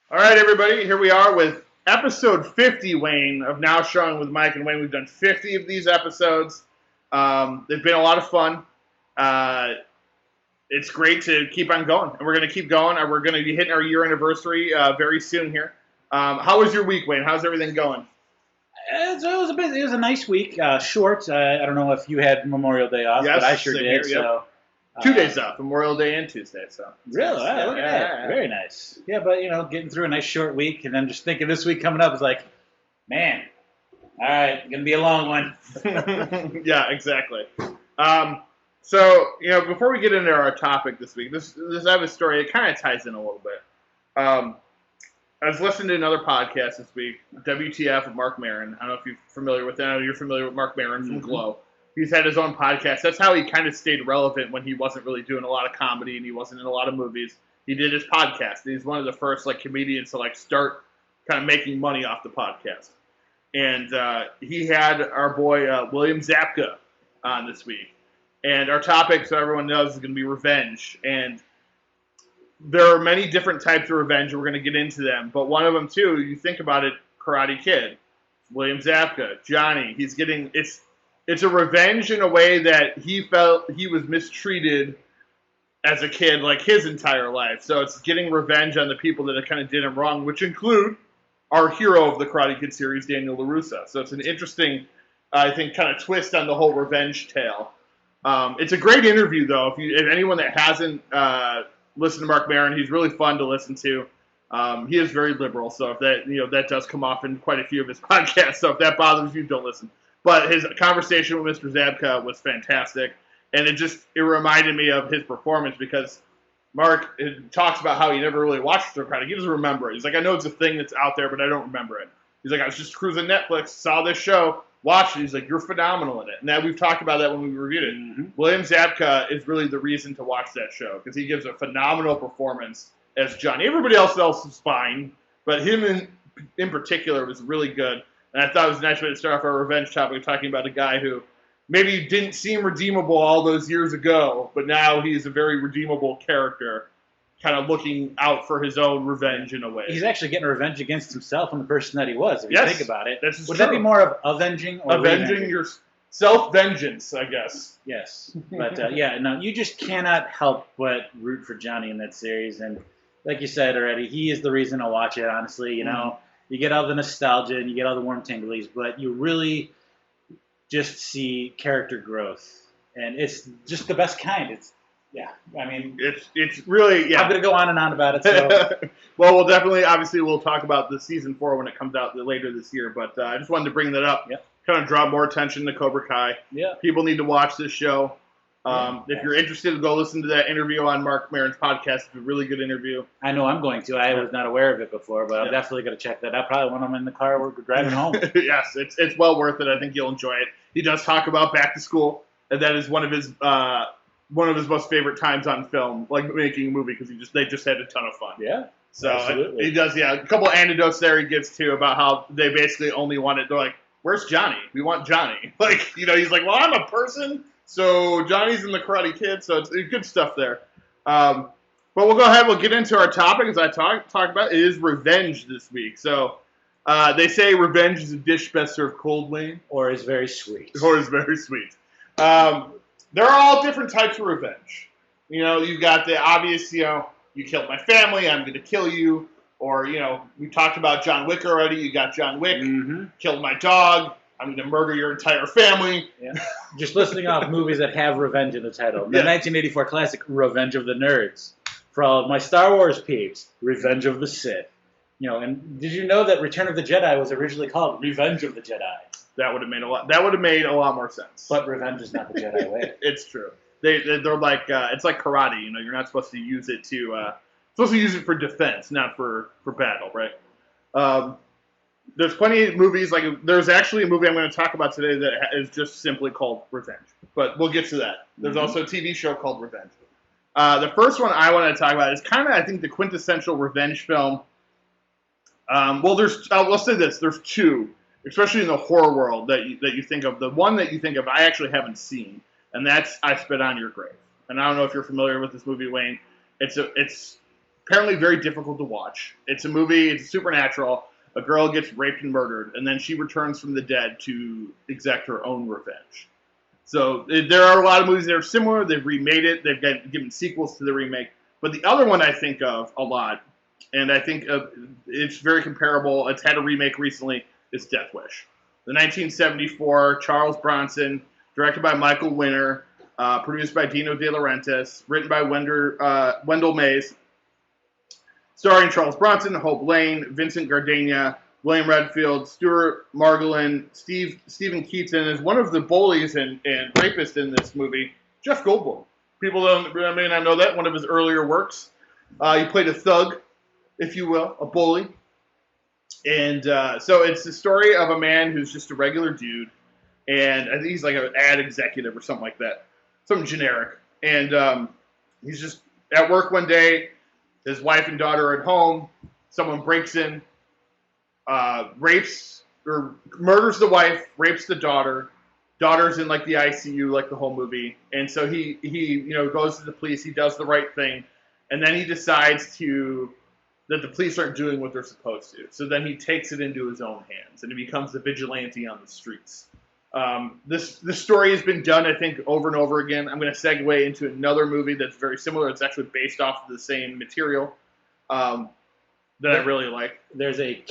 All right, everybody, here we are with episode 50, Wayne, of Now Showing with Mike and Wayne. We've done 50 of these episodes. They've been a lot of fun. It's great to keep on going, and we're going to keep going. We're going to be hitting our year anniversary very soon here. How was your week, Wayne? How's everything going? It was a nice week, short. I don't know if you had Memorial Day off, Yes, but I sure same did. here, yep. So 2 days off, Memorial Day and Tuesday. So really, wow, look at that, very nice. Yeah, but getting through a nice short week, and then just thinking this week coming up is like, man, all right, gonna be a long one. Yeah, exactly. So before we get into our topic this week, this I have a story. It kind of ties in a little bit. I was listening to another podcast this week, WTF with Mark Maron. I don't know if you're familiar with that. I know you're familiar with Mark Maron from Glow. He's had his own podcast. That's how he kind of stayed relevant when he wasn't really doing a lot of comedy and he wasn't in a lot of movies. He did his podcast. He's one of the first comedians to start kind of making money off the podcast. And he had our boy William Zabka on this week. And our topic, so everyone knows, is going to be revenge. And there are many different types of revenge. We're going to get into them. But one of them, too, you think about it, Karate Kid, William Zabka, Johnny. He's getting, it's a revenge in a way that he felt he was mistreated as a kid, like his entire life. So it's getting revenge on the people that kind of did him wrong, which include our hero of the Karate Kid series, Daniel LaRusso. So it's an interesting, I think, kind of twist on the whole revenge tale. It's a great interview, though. If anyone that hasn't listened to Mark Maron, he's really fun to listen to. He is very liberal, so if that does come off in quite a few of his podcasts. So if that bothers you, don't listen. But his conversation with Mr. Zabka was fantastic, and it reminded me of his performance because Mark talks about how he never really watched the Karate. He doesn't remember it. He's like, I know it's a thing that's out there, but I don't remember it. He's like, I was just cruising Netflix, saw this show, watched it. He's like, you're phenomenal in it. And we've talked about that when we reviewed it. Mm-hmm. William Zabka is really the reason to watch that show because he gives a phenomenal performance as Johnny. Everybody else is fine, but him in particular was really good. And I thought it was a nice way to start off our revenge topic, talking about a guy who maybe didn't seem redeemable all those years ago, but now he's a very redeemable character, kind of looking out for his own revenge in a way. He's actually getting revenge against himself and the person that he was, if you think about it. Would that be more of avenging or avenging your self-vengeance, I guess. Yes. But, you just cannot help but root for Johnny in that series. And like you said already, he is the reason to watch it, honestly. You get all the nostalgia and you get all the warm tinglies, but you really just see character growth. And it's just the best kind. It's really, I'm going to go on and on about it. So. Well, we'll talk about the season 4 when it comes out later this year. But I just wanted to bring that up, kind of draw more attention to Cobra Kai. Yeah. People need to watch this show. If you're interested, go listen to that interview on Mark Maron's podcast. It's a really good interview. I know I'm going to. I was not aware of it before, but I'm definitely going to check that out. Probably when I'm in the car or driving home. Yes, it's well worth it. I think you'll enjoy it. He does talk about back to school, and that is one of his most favorite times on film, like making a movie, because they just had a ton of fun. Yeah. So he does. Yeah, a couple anecdotes there he gives too about how they basically only wanted. They're like, "Where's Johnny? We want Johnny." He's like, "Well, I'm a person." So Johnny's in the Karate Kid, so it's good stuff there. But we'll go ahead. We'll get into our topic as I talk about. It is revenge this week. So they say revenge is a dish best served cold, Wayne, or is very sweet. There are all different types of revenge. You've got the obvious. You killed my family, I'm going to kill you. Or we talked about John Wick already. You got John Wick, killed my dog. I'm going to murder your entire family. Yeah. Just listing off movies that have revenge in the title. The 1984 classic, Revenge of the Nerds. For all of my Star Wars peeps, Revenge of the Sith. And did you know that Return of the Jedi was originally called Revenge of the Jedi? That would have made a lot more sense. But revenge is not the Jedi way. It's true. They're like it's like karate. You're not supposed to use it for defense, not for battle, right? There's plenty of movies. There's actually a movie I'm going to talk about today that is just simply called Revenge. But we'll get to that. There's also a TV show called Revenge. The first one I want to talk about is kind of, I think, the quintessential revenge film. Let's say this. There's two, especially in the horror world, that you think of. The one that you think of, I actually haven't seen, and that's I Spit on Your Grave. And I don't know if you're familiar with this movie, Wayne. It's apparently very difficult to watch. It's a movie. It's supernatural. A girl gets raped and murdered, and then she returns from the dead to exact her own revenge. So there are a lot of movies that are similar. They've remade it. They've given sequels to the remake. But the other one I think of a lot, and I think it's very comparable. It's had a remake recently. Is Death Wish, the 1974 Charles Bronson, directed by Michael Winner, produced by Dino De Laurentiis, written by Wendell Mays, starring Charles Bronson, Hope Lane, Vincent Gardenia, William Redfield, Stuart Margolin, Stephen Keaton, as one of the bullies and rapists in this movie, Jeff Goldblum. People may not know that, one of his earlier works. He played a thug, if you will, a bully. And so it's the story of a man who's just a regular dude, and I think he's like an ad executive or something like that, something generic. And he's just at work one day. His wife and daughter are at home. Someone breaks in, rapes or murders the wife, rapes the daughter. Daughter's in like the ICU, like the whole movie. And so he goes to the police. He does the right thing, and then he decides that the police aren't doing what they're supposed to. So then he takes it into his own hands, and he becomes a vigilante on the streets. This story has been done, I think, over and over again. I'm going to segue into another movie that's very similar. It's actually based off of the same material that I really like. There's a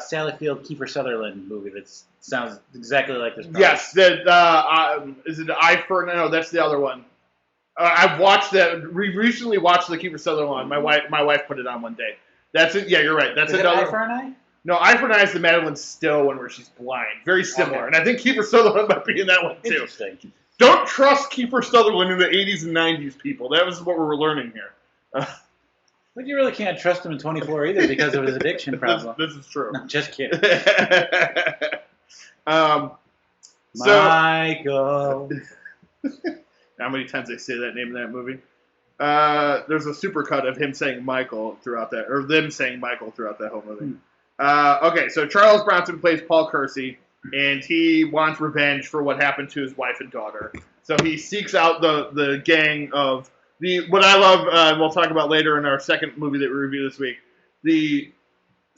Sally Field, Kiefer Sutherland movie that sounds exactly like this. Probably. Yes. Is it Eye for... No, that's the other one. I've watched that. We recently watched the Kiefer Sutherland one. My wife put it on one day. That's it. Yeah, you're right. That's another. Eye for an Eye? No, Eye for an Eye is the Madeline Stowe one where she's blind. Very similar. Okay. And I think Kiefer Sutherland might be in that one too. Interesting. Don't trust Kiefer Sutherland in the 80s and 90s, people. That was what we were learning here. But you really can't trust him in 24 either because of his addiction problem. This is true. No, just kidding. Michael. How many times they say that name in that movie? There's a supercut of him saying Michael throughout that, or them saying Michael throughout that whole movie. Okay, so Charles Bronson plays Paul Kersey, and he wants revenge for what happened to his wife and daughter. So he seeks out the gang of what I love, and we'll talk about later in our second movie that we review this week. The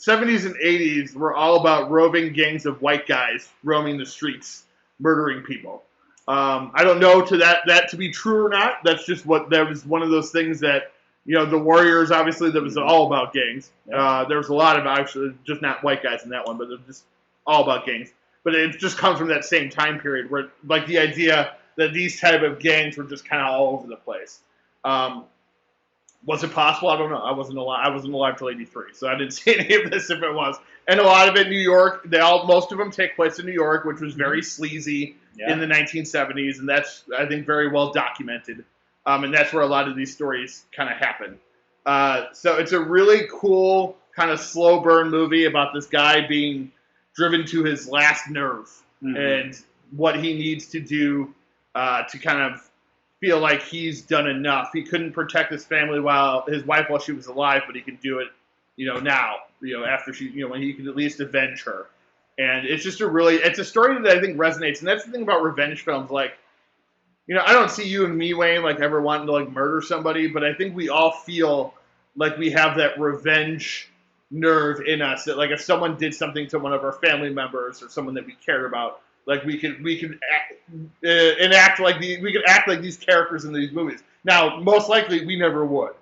70s and 80s were all about roving gangs of white guys roaming the streets, murdering people. I don't know that to be true or not. That's just that was one of those things that, the Warriors, obviously, that was all about gangs. There was a lot of, actually, just not white guys in that one, but it was just all about gangs. But it just comes from that same time period where, like, the idea that these type of gangs were just kind of all over the place. Was it possible? I don't know. I wasn't alive till '83, so I didn't see any of this if it was. And a lot of it in New York. Most of them take place in New York, which was very sleazy in the 1970s, and that's, I think, very well documented. And that's where a lot of these stories kind of happen. So it's a really cool kind of slow burn movie about this guy being driven to his last nerve and what he needs to do to kind of feel like he's done enough. He couldn't protect his family his wife while she was alive, but he can do it, now, after she, when he can at least avenge her. And it's just it's a story that I think resonates. And that's the thing about revenge films. Like, I don't see you and me, Wayne, like ever wanting to like murder somebody, but I think we all feel like we have that revenge nerve in us that, like, if someone did something to one of our family members or someone that we cared about, like we could act like these characters in these movies. Now, most likely, we never would.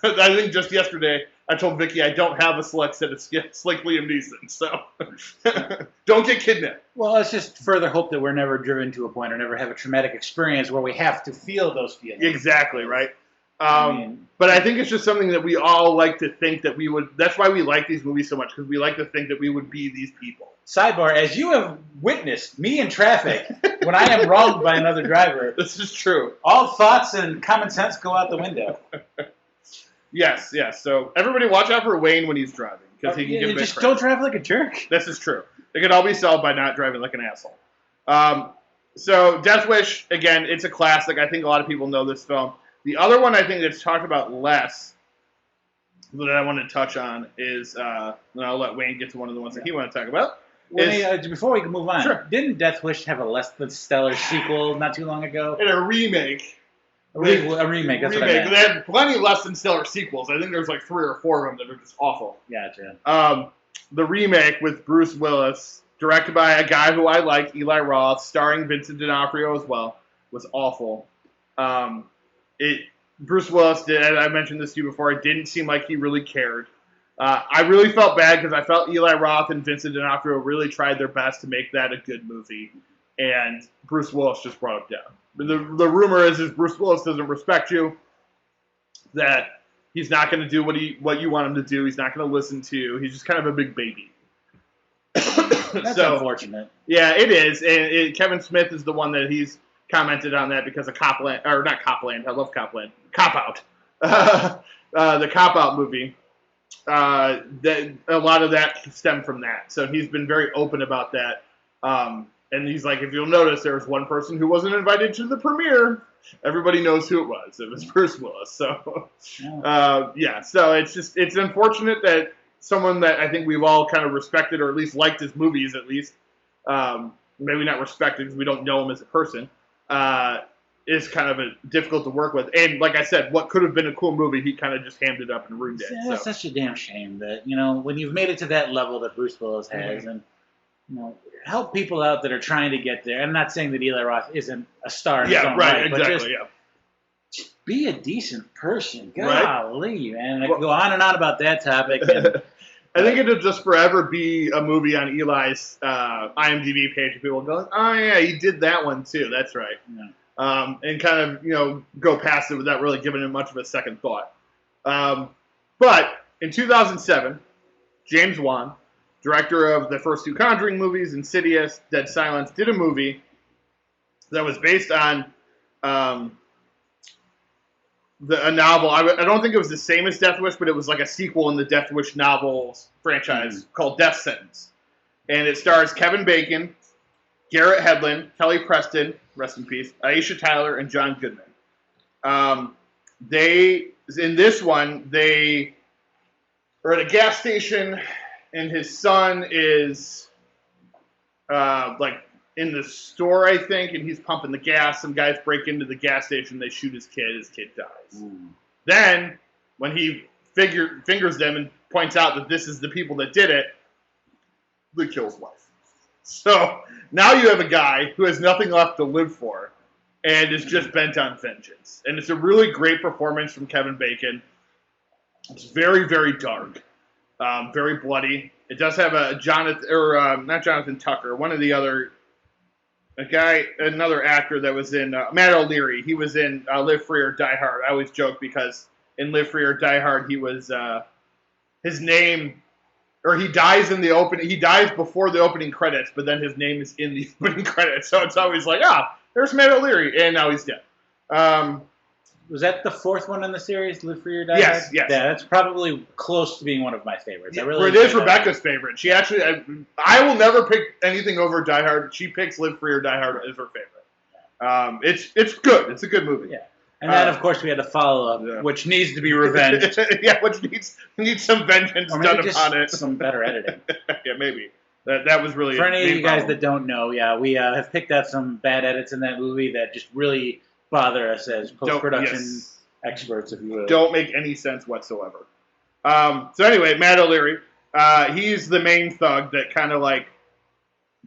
I think just yesterday I told Vicky I don't have a select set of skills like Liam Neeson, so don't get kidnapped. Well, let's just further hope that we're never driven to a point or never have a traumatic experience where we have to feel those feelings. Exactly, right? But I think it's just something that we all like to think that we would. That's why we like these movies so much, because we like to think that we would be these people. Sidebar, as you have witnessed me in traffic when I am wronged by another driver. This is true. All thoughts and common sense go out the window. Yes. So everybody watch out for Wayne when he's driving, because he can get a bit just crazy. Don't drive like a jerk. This is true. It can all be solved by not driving like an asshole. So Death Wish, again, it's a classic. I think a lot of people know this film. The other one I think that's talked about less that I want to touch on is, and I'll let Wayne get to one of the ones that he want to talk about. Before we can move on, sure. Didn't Death Wish have a less than stellar sequel not too long ago? And a remake. A remake. That's what I meant. They had plenty less than stellar sequels. I think there's like 3 or 4 of them that are just awful. Gotcha. The remake with Bruce Willis, directed by a guy who I like, Eli Roth, starring Vincent D'Onofrio as well, was awful. Bruce Willis did, and I mentioned this to you before, it didn't seem like he really cared. I really felt bad because I felt Eli Roth and Vincent D'Onofrio really tried their best to make that a good movie, and Bruce Willis just brought it down. The rumor is Bruce Willis doesn't respect you, that he's not going to do what you want him to do. He's not going to listen to you. He's just kind of a big baby. That's unfortunate. Yeah, it is. And Kevin Smith is the one that he's commented on that because of Copland, or not Copland. I love Copland. Cop Out. The Cop Out movie. That a lot of that stemmed from that. So he's been very open about that. And he's like, if you'll notice, there was one person who wasn't invited to the premiere. Everybody knows who it was. It was Bruce Willis. So, so it's unfortunate that someone that I think we've all kind of respected or at least liked his movies, at least, maybe not respected because we don't know him as a person, is kind of difficult to work with. And like I said, what could have been a cool movie, he kind of just hammed it up and ruined it. It's such a damn shame that, when you've made it to that level that Bruce Willis has, and help people out that are trying to get there. I'm not saying that Eli Roth isn't a star in his own right, exactly, but just be a decent person. Golly, man. I could go on and on about that topic. And, I think it'll just forever be a movie on Eli's IMDb page. And people go, oh, yeah, he did that one, too. That's right. Yeah. And kind of, go past it without really giving it much of a second thought. But in 2007, James Wan, director of the first 2 Conjuring movies, Insidious, Dead Silence, did a movie that was based on a novel. I don't think it was the same as Death Wish, but it was like a sequel in the Death Wish novels franchise called Death Sentence. And it stars Kevin Bacon, Garrett Hedlund, Kelly Preston, rest in peace, Aisha Tyler, and John Goodman. In this one, they are at a gas station, and his son is in the store, I think, and he's pumping the gas. Some guys break into the gas station. They shoot his kid. His kid dies. Then, when he fingers them and points out that this is the people that did it, they kill his wife. So now you have a guy who has nothing left to live for and is just bent on vengeance. And it's a really great performance from Kevin Bacon. It's very, very dark. Very bloody. It does have a not Jonathan Tucker, one of the other, another actor that was in, Matt O'Leary. He was in Live Free or Die Hard. I always joke because in Live Free or Die Hard, he was, his name, or he dies in the opening, he dies before the opening credits, but then his name is in the opening credits. So it's always like, there's Matt O'Leary, and now he's dead. Was that the 4th one in the series, Live Free or Die Hard? Yes. Yeah, that's probably close to being one of my favorites. It is Rebecca's favorite. She actually, I will never pick anything over Die Hard. She picks Live Free or Die Hard as her favorite. It's good. It's a good movie. Yeah. And then, of course, we had a follow-up, which needs to be revenged. Which needs some vengeance done upon it. Some better editing. Yeah, maybe. That was really for any of you guys that don't know. Yeah, we have picked out some bad edits in that movie that just really bother us as post-production experts, if you will. Don't make any sense whatsoever. So anyway, Matt O'Leary, he's the main thug that kind of like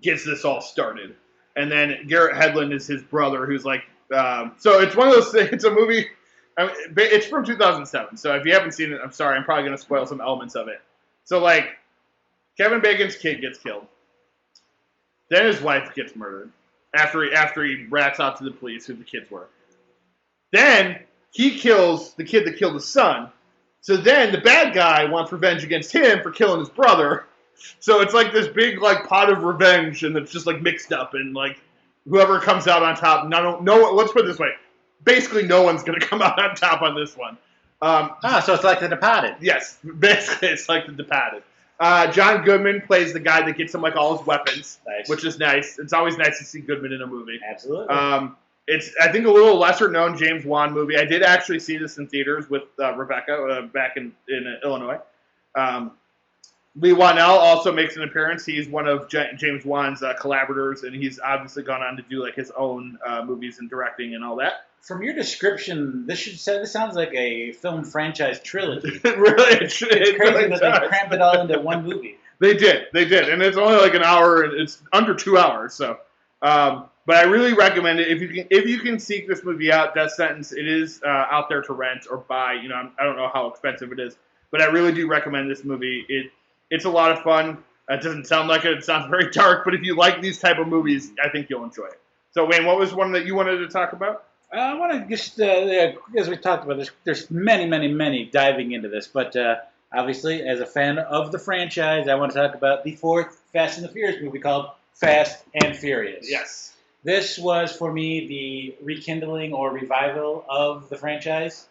gets this all started. And then Garrett Hedlund is his brother, who's like, so it's one of those things, it's a movie, it's from 2007, so if you haven't seen it, I'm sorry, I'm probably going to spoil some elements of it. So like, Kevin Bacon's kid gets killed. Then his wife gets murdered. After he rats out to the police who the kids were. Then he kills the kid that killed his son. So then the bad guy wants revenge against him for killing his brother. So it's like this big like pot of revenge, and it's just like mixed up, and like whoever comes out on top. Let's put it this way: basically, no one's gonna come out on top on this one. So it's like The Departed. Yes, basically it's like The Departed. John Goodman plays the guy that gets him like all his weapons, which is nice. It's always nice to see Goodman in a movie. Absolutely. It's, I think, a little lesser known James Wan movie. I did actually see this in theaters with Rebecca back in Illinois. Lee Whannell also makes an appearance. He's one of James Wan's collaborators, and he's obviously gone on to do like his own movies and directing and all that. From your description, this sounds like a film franchise trilogy. It's crazy really that does. they crammed it all into one movie. They did, and it's only like an hour, and it's under 2 hours. So, but I really recommend it if you can seek this movie out. Death Sentence, it is out there to rent or buy. You know, I don't know how expensive it is, but I really do recommend this movie. It's a lot of fun. It doesn't sound like it. It sounds very dark, but if you like these type of movies, I think you'll enjoy it. So, Wayne, what was one that you wanted to talk about? I want to just, as we talked about, there's many diving into this, but obviously, as a fan of the franchise, I want to talk about the fourth Fast and the Furious movie called Fast and Furious. Yes. This was, for me, the rekindling or revival of the franchise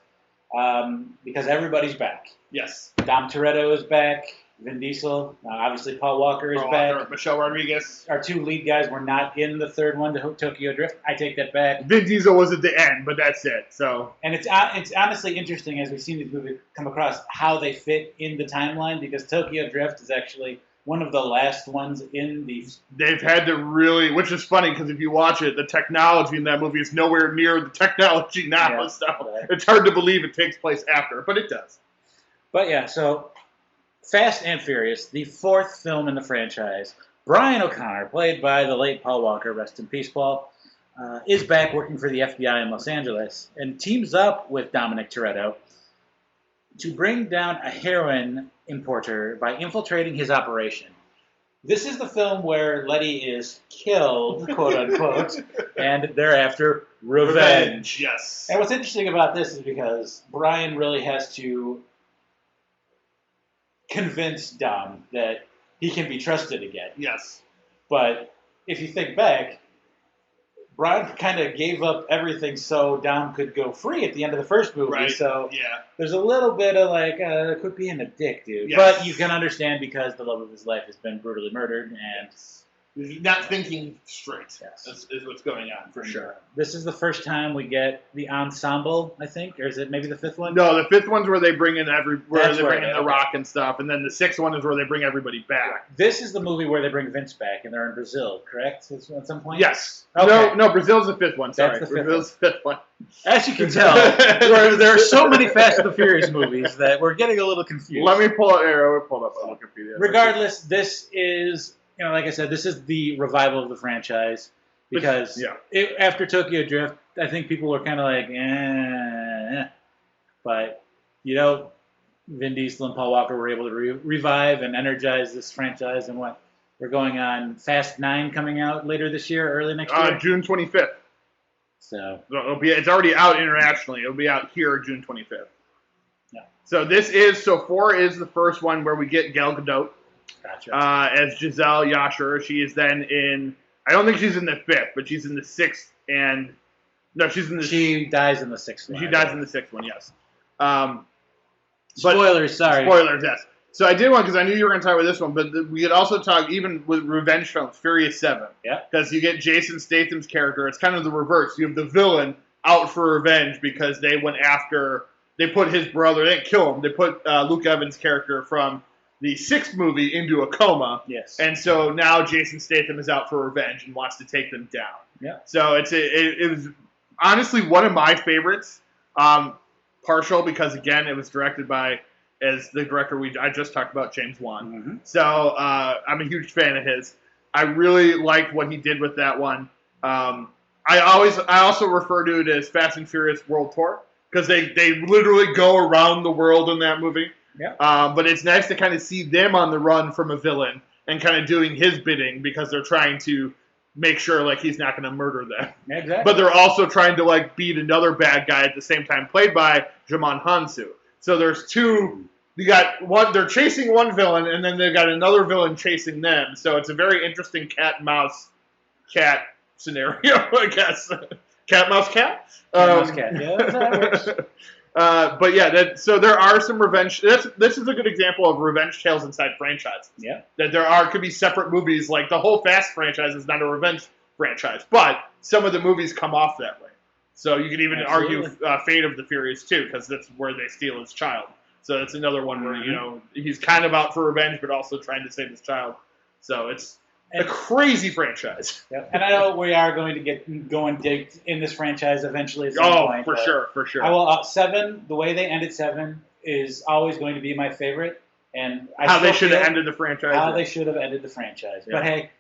because everybody's back. Yes. Dom Toretto is back. Vin Diesel. Obviously, Paul Walker is back. Michelle Rodriguez. Our two lead guys were not in the third one, to Tokyo Drift. I take that back. Vin Diesel was at the end, but that's it. So. And it's honestly interesting as we've seen these movies come across how they fit in the timeline because Tokyo Drift is actually one of the last ones in these. They've had to really, which is funny because if you watch it, the technology in that movie is nowhere near the technology now. Yeah, so it's hard to believe it takes place after, but it does. But yeah, so Fast and Furious, the fourth film in the franchise. Brian O'Connor, played by the late Paul Walker, rest in peace, Paul, is back working for the FBI in Los Angeles and teams up with Dominic Toretto to bring down a heroin importer by infiltrating his operation. This is the film where Letty is killed, quote unquote, and thereafter revenge. Yes. And what's interesting about this is because Brian really has to convince Dom that he can be trusted again. Yes. But if you think back, Brian kind of gave up everything so Dom could go free at the end of the first movie. Right. So yeah, there's a little bit of like, quit being a dick, dude. Yes. But you can understand because the love of his life has been brutally murdered and he's not thinking straight. Yes. Is what's going on for sure. This is the first time we get the ensemble, I think, or is it maybe the fifth one? No, the fifth one's where they bring in The Rock and stuff, and then the sixth one is where they bring everybody back. This is the movie where they bring Vince back, and they're in Brazil, correct? At some point. Yes. Okay. No, Brazil's the fifth one. Sorry, That's the Brazil's the fifth one. As you can tell, there are so many Fast and the Furious movies that we're getting a little confused. Let me pull up on Wikipedia. Regardless, this is, like I said, this is the revival of the franchise because after Tokyo Drift, I think people were kind of like, but Vin Diesel and Paul Walker were able to revive and energize this franchise, and we're going on Fast 9 coming out later this year, early next year, June 25th. So it's already out internationally. It'll be out here June 25th. Yeah. So 4 is the first one where we get Gal Gadot. Gotcha. As Giselle Yasher. She is then in, I don't think she's in the fifth, but she's in the sixth, and no, she's in the. She dies in the sixth one. She dies in the sixth one, yes. Spoilers, sorry. Spoilers, yes. So I did one because I knew you were going to talk about this one, but we could also talk even with revenge films, Furious 7. Yeah. Because you get Jason Statham's character. It's kind of the reverse. You have the villain out for revenge because they went after, they put his brother, they didn't kill him, they put Luke Evans' character from the sixth movie into a coma. Yes. And so now Jason Statham is out for revenge and wants to take them down. Yeah. So it was honestly one of my favorites. Partial because, again, it was directed by, as the director I just talked about, James Wan. Mm-hmm. So I'm a huge fan of his. I really liked what he did with that one. I also refer to it as Fast and Furious World Tour because they literally go around the world in that movie. Yeah. But it's nice to kind of see them on the run from a villain and kind of doing his bidding because they're trying to make sure like he's not going to murder them. Exactly. But they're also trying to like beat another bad guy at the same time, played by Jamon Hansu. So there's two. You got one. They're chasing one villain, and then they've got another villain chasing them. So it's a very interesting cat scenario, I guess. Cat mouse cat. Mouse cat. Yeah, that works. But yeah, so there are some revenge. This is a good example of revenge tales inside franchises. Yeah. That could be separate movies. Like the whole Fast franchise is not a revenge franchise, but some of the movies come off that way. So you could even argue Fate of the Furious too, because that's where they steal his child. So that's another one where he's kind of out for revenge, but also trying to save his child. So A crazy franchise. Yeah. And I know we are going to get going deep in this franchise eventually at some point. For sure. I will. 7. The way they ended 7 is always going to be my favorite, and how they should have ended the franchise. How they should have ended the franchise. Yeah. But hey,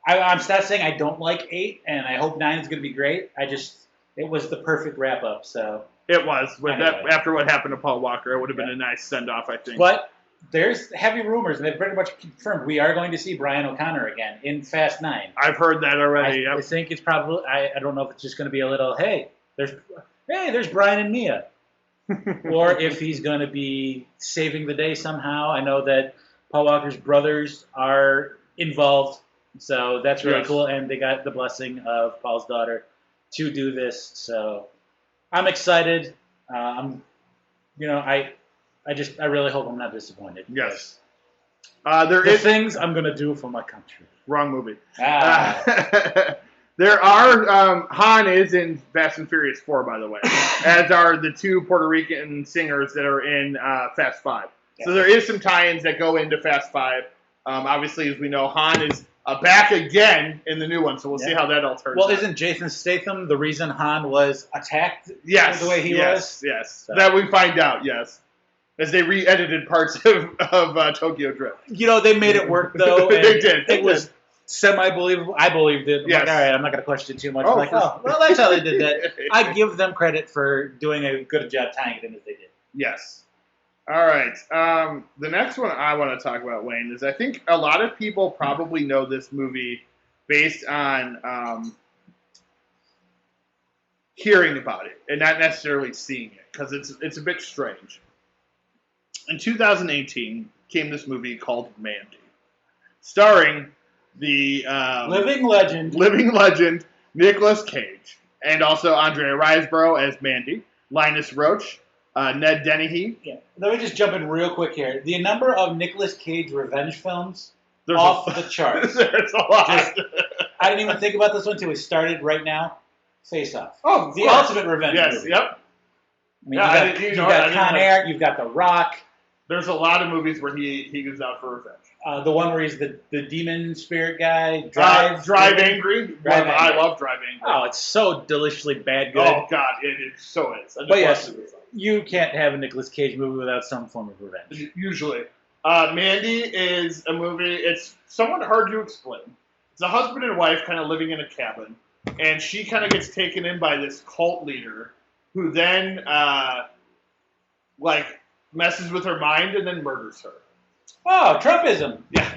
I'm not saying I don't like 8, and I hope 9 is going to be great. It was the perfect wrap up. So it was after what happened to Paul Walker. It would have been a nice send off, I think. But there's heavy rumors, and they've pretty much confirmed we are going to see Brian O'Connor again in Fast 9. I've heard that already. I think it's probably. I don't know if it's just going to be a little. There's Brian and Mia, or if he's going to be saving the day somehow. I know that Paul Walker's brothers are involved, so that's really cool, and they got the blessing of Paul's daughter to do this. So I'm excited. I really hope I'm not disappointed. Yes. Things I'm going to do for my country. Wrong movie. There are, Han is in Fast and Furious 4, by the way, as are the 2 Puerto Rican singers that are in Fast 5. Yeah. So there is some tie-ins that go into Fast 5. Obviously, as we know, Han is back again in the new one, so we'll see how that all turns out. Well, isn't Jason Statham the reason Han was attacked the way he was? Yes, so. That we find out, yes. As they re-edited parts of Tokyo Drift. They made it work, though. They did. It was semi-believable. I believed it. Yes. Like, all right, I'm not going to question too much. Well, that's how they did that. I give them credit for doing a good job tying it in as they did. Yes. All right. The next one I want to talk about, Wayne, is I think a lot of people probably know this movie based on hearing about it and not necessarily seeing it, because it's a bit strange. In 2018 came this movie called Mandy, starring the living legend Nicolas Cage, and also Andrea Riseborough as Mandy, Linus Roach, Ned Dennehy. Yeah. Let me just jump in real quick here. The number of Nicolas Cage revenge films off the charts. There's a lot. I didn't even think about this one until we started right now. Face Off. Oh, the ultimate revenge movie. Yep. You've got Con Air. You've got The Rock. There's a lot of movies where he goes out for revenge. The one where he's the demon spirit guy. Drive Angry. I love Drive Angry. Oh, it's so deliciously bad good. Oh, God, it so is. But yes, you can't have a Nicolas Cage movie without some form of revenge. Usually. Mandy is a movie, it's somewhat hard to explain. It's a husband and wife kind of living in a cabin, and she kind of gets taken in by this cult leader who then, messes with her mind and then murders her. Oh, Trumpism. Yeah.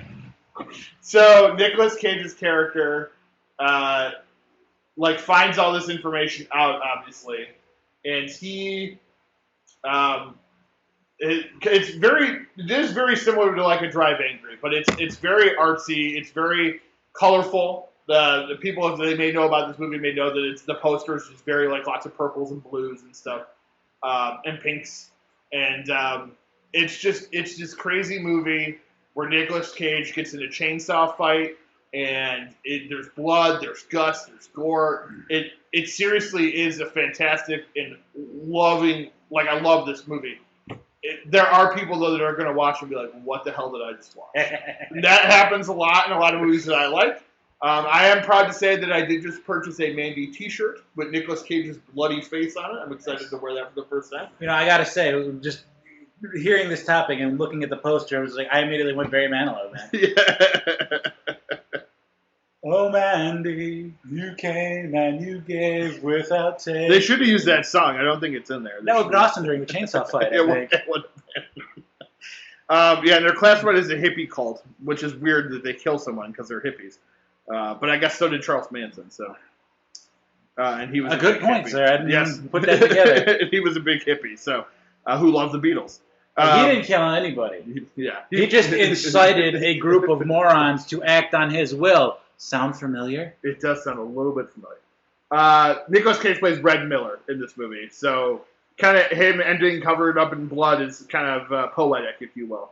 So Nicolas Cage's character, finds all this information out, obviously, and he, it is very similar to like a Drive Angry, but it's very artsy, it's very colorful. The people, if they may know about this movie, may know that the posters is very lots of purples and blues and stuff, and pinks. And it's this crazy movie where Nicolas Cage gets in a chainsaw fight, and there's blood, there's guts, there's gore. It seriously is a fantastic and loving. I love this movie. There are people though that are going to watch and be like, "What the hell did I just watch?" That happens a lot in a lot of movies that I like. I am proud to say that I did just purchase a Mandy T-shirt with Nicolas Cage's bloody face on it. I'm excited to wear that for the first time. I gotta say, just hearing this topic and looking at the poster, I was like, I immediately went Barry Manilow, man. Yeah. Oh, Mandy, you came and you gave without taking. They should have used that song. I don't think it's in there. That would have been awesome during the chainsaw fight, I think. It would have been. And they're classified as a hippie cult, which is weird that they kill someone because they're hippies. But I guess so did Charles Manson. So, and he was a good point, hippie. sir. I didn't even put that together. He was a big hippie, so who loved the Beatles. He didn't kill anybody. Yeah, he just incited a group of morons to act on his will. Sound familiar? It does sound a little bit familiar. Nicolas Cage plays Red Miller in this movie, so kind of him ending covered up in blood is kind of poetic, if you will.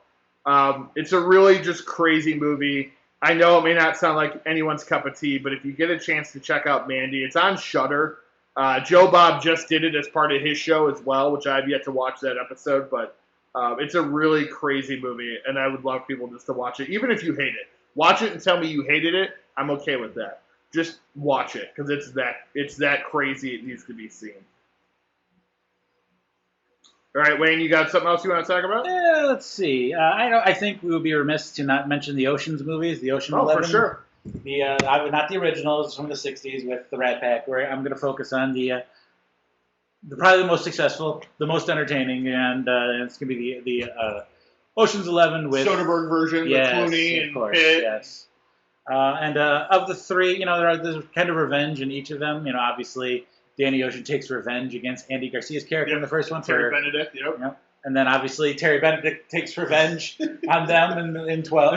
It's a really just crazy movie. I know it may not sound like anyone's cup of tea, but if you get a chance to check out Mandy, it's on Shudder. Joe Bob just did it as part of his show as well, which I've yet to watch that episode, but it's a really crazy movie, and I would love people just to watch it, even if you hate it. Watch it and tell me you hated it. I'm okay with that. Just watch it because it's that crazy. It needs to be seen. All right, Wayne, you got something else you want to talk about? Yeah, let's see. I think we would be remiss to not mention the Ocean's movies, the Ocean 11. For sure. Not the originals from the '60s with the Rat Pack. Where I'm going to focus on the probably the most successful, the most entertaining, and it's going to be the Ocean's 11 with Soderbergh version with Clooney and Pitt. Yes. And of the three, there's kind of revenge in each of them. Obviously, Danny Ocean takes revenge against Andy Garcia's character in the first one. Terry Benedict, yep. And then obviously Terry Benedict takes revenge on them in 12.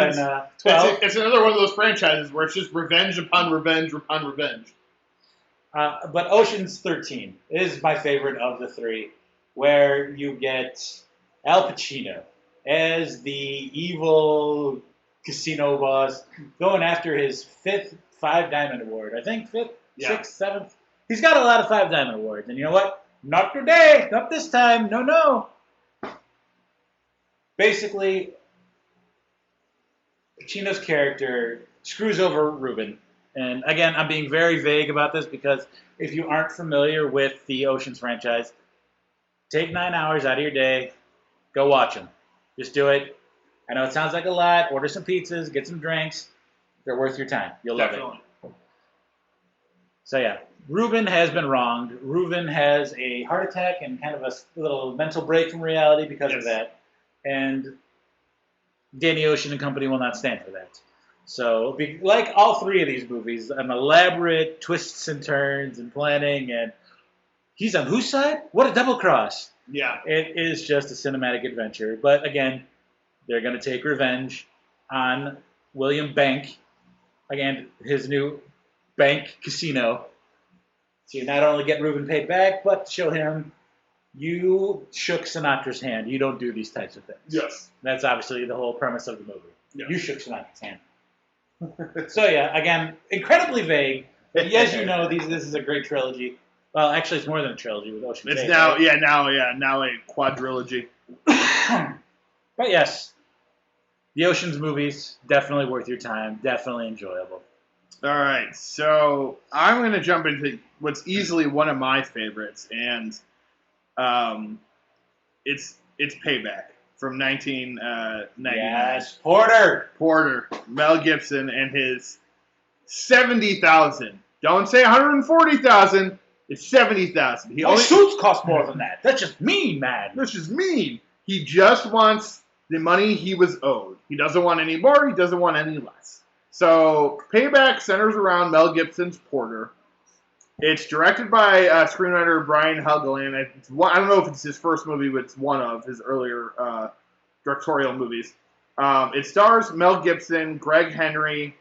It's another one of those franchises where it's just revenge upon revenge upon revenge. But Ocean's 13 is my favorite of the three, where you get Al Pacino as the evil casino boss going after his 5th Five Diamond Award. I think 5th, 6th, 7th. He's got a lot of Five Diamond Awards. And you know what? Not today. Not this time. No. Basically, Pacino's character screws over Ruben. And again, I'm being very vague about this because if you aren't familiar with the Ocean's franchise, take 9 hours out of your day, go watch them. Just do it. I know it sounds like a lot. Order some pizzas, get some drinks. They're worth your time. You'll love it. So yeah, Ruben has been wronged. Ruben has a heart attack and kind of a little mental break from reality because of that. And Danny Ocean and company will not stand for that. So, like all three of these movies, an elaborate twists and turns and planning, and he's on whose side? What a double cross. Yeah. It is just a cinematic adventure. But again, they're going to take revenge on William Bank, again, his new bank casino. So you not only get Ruben paid back, but show him you shook Sinatra's hand. You don't do these types of things. Yes. That's obviously the whole premise of the movie. Yeah. You shook Sinatra's hand. So yeah, again, incredibly vague. But as you know, this is a great trilogy. Well, actually, it's more than a trilogy with Ocean's 8. Now a quadrilogy. But yes, the Ocean's movies, definitely worth your time, definitely enjoyable. All right, so I'm going to jump into what's easily one of my favorites, and it's Payback from 1999. Yes, Porter. Mel Gibson and his 70,000. Don't say 140,000. It's 70,000. My suits cost more than that. That's just mean, man. That's just mean. He just wants the money he was owed. He doesn't want any more. He doesn't want any less. So Payback centers around Mel Gibson's Porter. It's directed by screenwriter Brian Helgeland. I don't know if it's his first movie, but it's one of his earlier directorial movies. It stars Mel Gibson, Greg Henry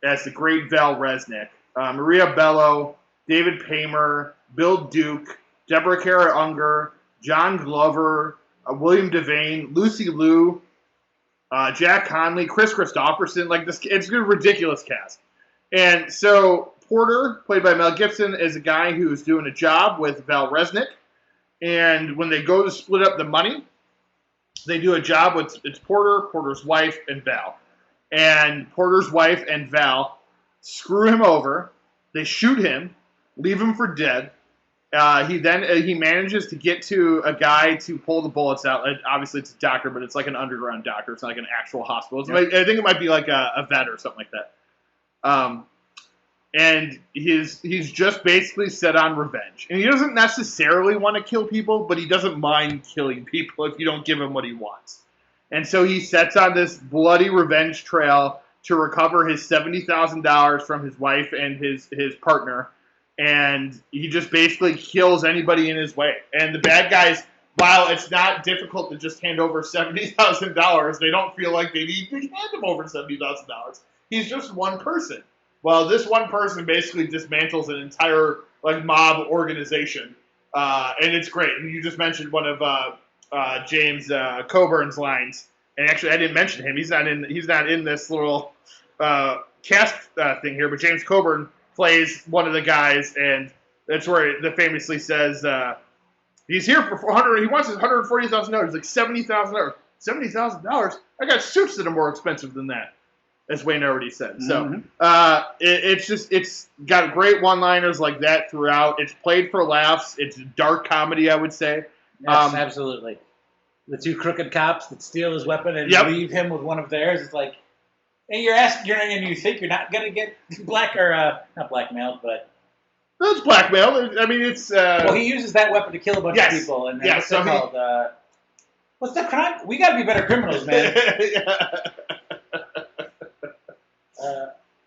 as the great Val Resnick, Maria Bello, David Paymer, Bill Duke, Deborah Kara Unger, John Glover, William Devane, Lucy Liu, Jack Conley, Chris Christopherson. It's a ridiculous cast. And so Porter, played by Mel Gibson, is a guy who's doing a job with Val Resnick. And when they go to split up the money, they do a job with it's Porter, Porter's wife, and Val. And Porter's wife and Val screw him over. They shoot him, leave him for dead. He manages to get to a guy to pull the bullets out. Obviously, it's a doctor, but it's like an underground doctor. It's not like an actual hospital. I think it might be like a vet or something like that. And he's just basically set on revenge. And he doesn't necessarily want to kill people, but he doesn't mind killing people if you don't give him what he wants. And so he sets on this bloody revenge trail to recover his $70,000 from his wife and his partner. And he just basically kills anybody in his way. And the bad guys, while it's not difficult to just hand over $70,000, they don't feel like they need to hand him over $70,000. He's just one person. Well, this one person basically dismantles an entire mob organization, and it's great. And you just mentioned one of James Coburn's lines, and actually I didn't mention him. He's not in this little cast thing here, but James Coburn plays one of the guys, and that's where the famously says he's here for $400. He wants his $140,000. Like $70,000. $70,000. I got suits that are more expensive than that. as Wayne already said. So it's got great one-liners like that throughout. It's played for laughs. It's dark comedy, I would say. Yes, absolutely. The two crooked cops that steal his weapon and leave him with one of theirs. It's like, and you think you're not gonna get not blackmailed, but it's blackmail. I mean, it's well, he uses that weapon to kill a bunch of people, and what's that called? What's the crime? We got to be better criminals, man.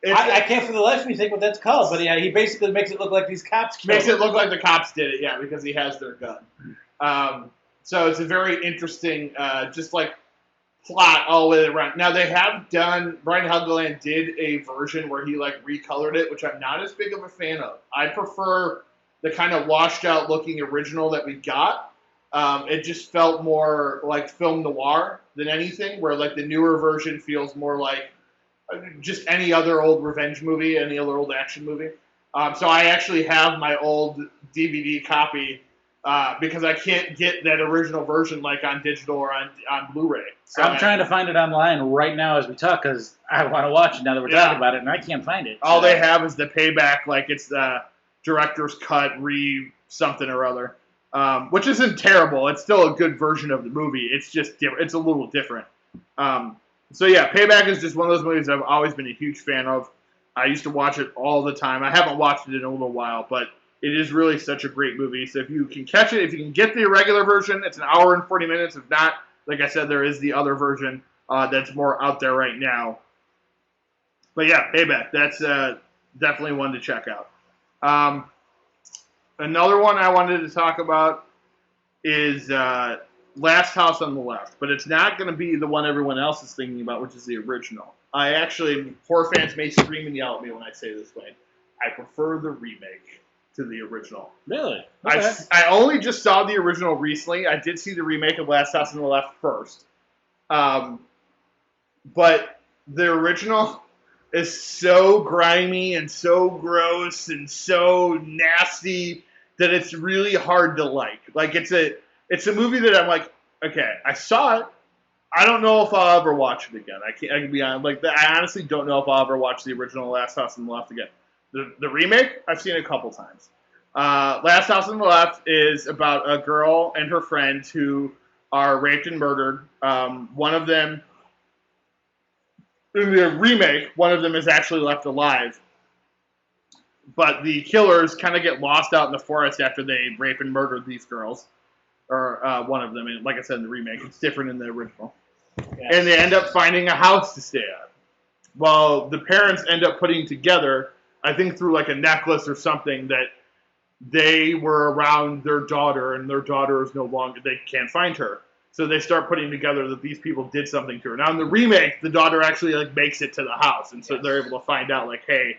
I can't for the life of me think what that's called, but yeah, he basically makes it look like these cops killed Makes it look like the cops did it, yeah, because he has their gun. So it's a very interesting, just like plot all the way around. Now they have done. Brian Helgeland did a version where he like recolored it, which I'm not as big of a fan of. I prefer the kind of washed out looking original that we got. It just felt more like film noir than anything, where like the newer version feels more like just any other old revenge movie, any other old action movie. So I actually have my old DVD copy because I can't get that original version like on digital or on Blu-ray. So I'm trying to find it online right now as we talk because I want to watch it now that we're talking about it, and I can't find it. All they have is the payback, like it's the director's cut something or other, which isn't terrible. It's still a good version of the movie. It's just different. It's a little different. So yeah, Payback is just one of those movies I've always been a huge fan of. I used to watch it all the time. I haven't watched it in a little while, but it is really such a great movie. So if you can catch it, if you can get the regular version, it's an hour and 40 minutes. If not, like I said, there is the other version that's more out there right now. But yeah, Payback. That's definitely one to check out. Another one I wanted to talk about is Last House on the Left, but it's not going to be the one everyone else is thinking about, which is the original. Horror fans may scream and yell at me when I say this way. I prefer the remake to the original. Really? Okay. I only just saw the original recently. I did see the remake of Last House on the Left first. But the original is so grimy and so gross and so nasty that it's really hard to like. Like it's a movie that I'm like, okay, I saw it. I don't know if I'll ever watch it again. I can be honest. Like I honestly don't know if I'll ever watch the original Last House on the Left again. The remake, I've seen it a couple times. Last House on the Left is about a girl and her friends who are raped and murdered. One of them, in the remake, one of them is actually left alive. But the killers kind of get lost out in the forest after they rape and murder these girls. Or one of them. And like I said in the remake, it's different in the original. Yes. And they end up finding a house to stay at. Well, the parents end up putting together, I think through like a necklace or something, that they were around their daughter, and their daughter is no longer, they can't find her. So they start putting together that these people did something to her. Now in the remake, the daughter actually like makes it to the house, and so they're able to find out like, hey,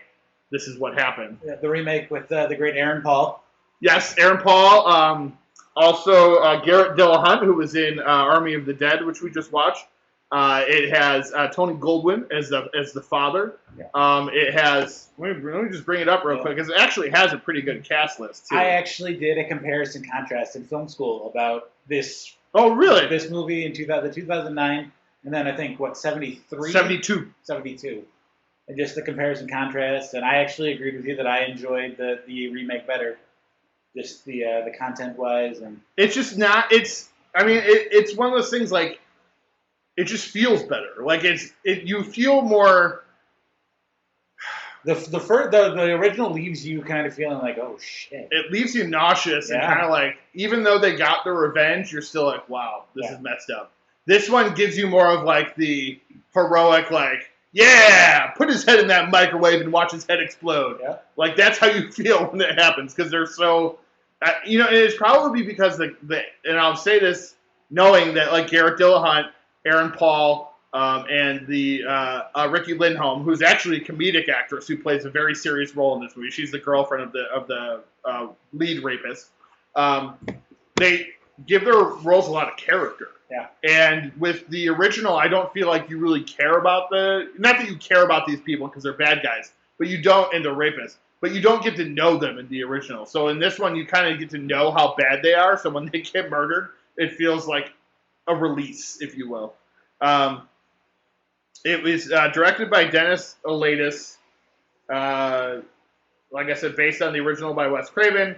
this is what happened. Yeah, the remake with the great Aaron Paul. Yes, Aaron Paul. Also, Garrett Dillahunt, who was in Army of the Dead, which we just watched. It has Tony Goldwyn as the father. Yeah. It has. Let me just bring it up real quick because it actually has a pretty good cast list too. I actually did a comparison contrast in film school about this. Oh, really? This movie in 2009, and then I think 73, 72, and just the comparison contrast. And I actually agreed with you that I enjoyed the remake better. Just the content wise, and it's just not. It's one of those things like it just feels better. Like you feel more. The original leaves you kind of feeling like, oh shit. It leaves you nauseous and kind of like, even though they got their revenge, you're still like, wow, this is messed up. This one gives you more of like the heroic like, yeah, put his head in that microwave and watch his head explode. Yeah. Like, that's how you feel when it happens, because they're so, and it's probably because and I'll say this knowing that, like, Garrett Dillahunt, Aaron Paul, and the Ricky Lindholm, who's actually a comedic actress who plays a very serious role in this movie. She's the girlfriend of the lead rapist. They give their roles a lot of character. Yeah. And with the original, I don't feel like you really care about not that you care about these people because they're bad guys, but you don't, and they're rapists, but you don't get to know them in the original. So in this one, you kind of get to know how bad they are. So when they get murdered, it feels like a release, if you will. It was directed by Dennis Olatis. Like I said, based on the original by Wes Craven.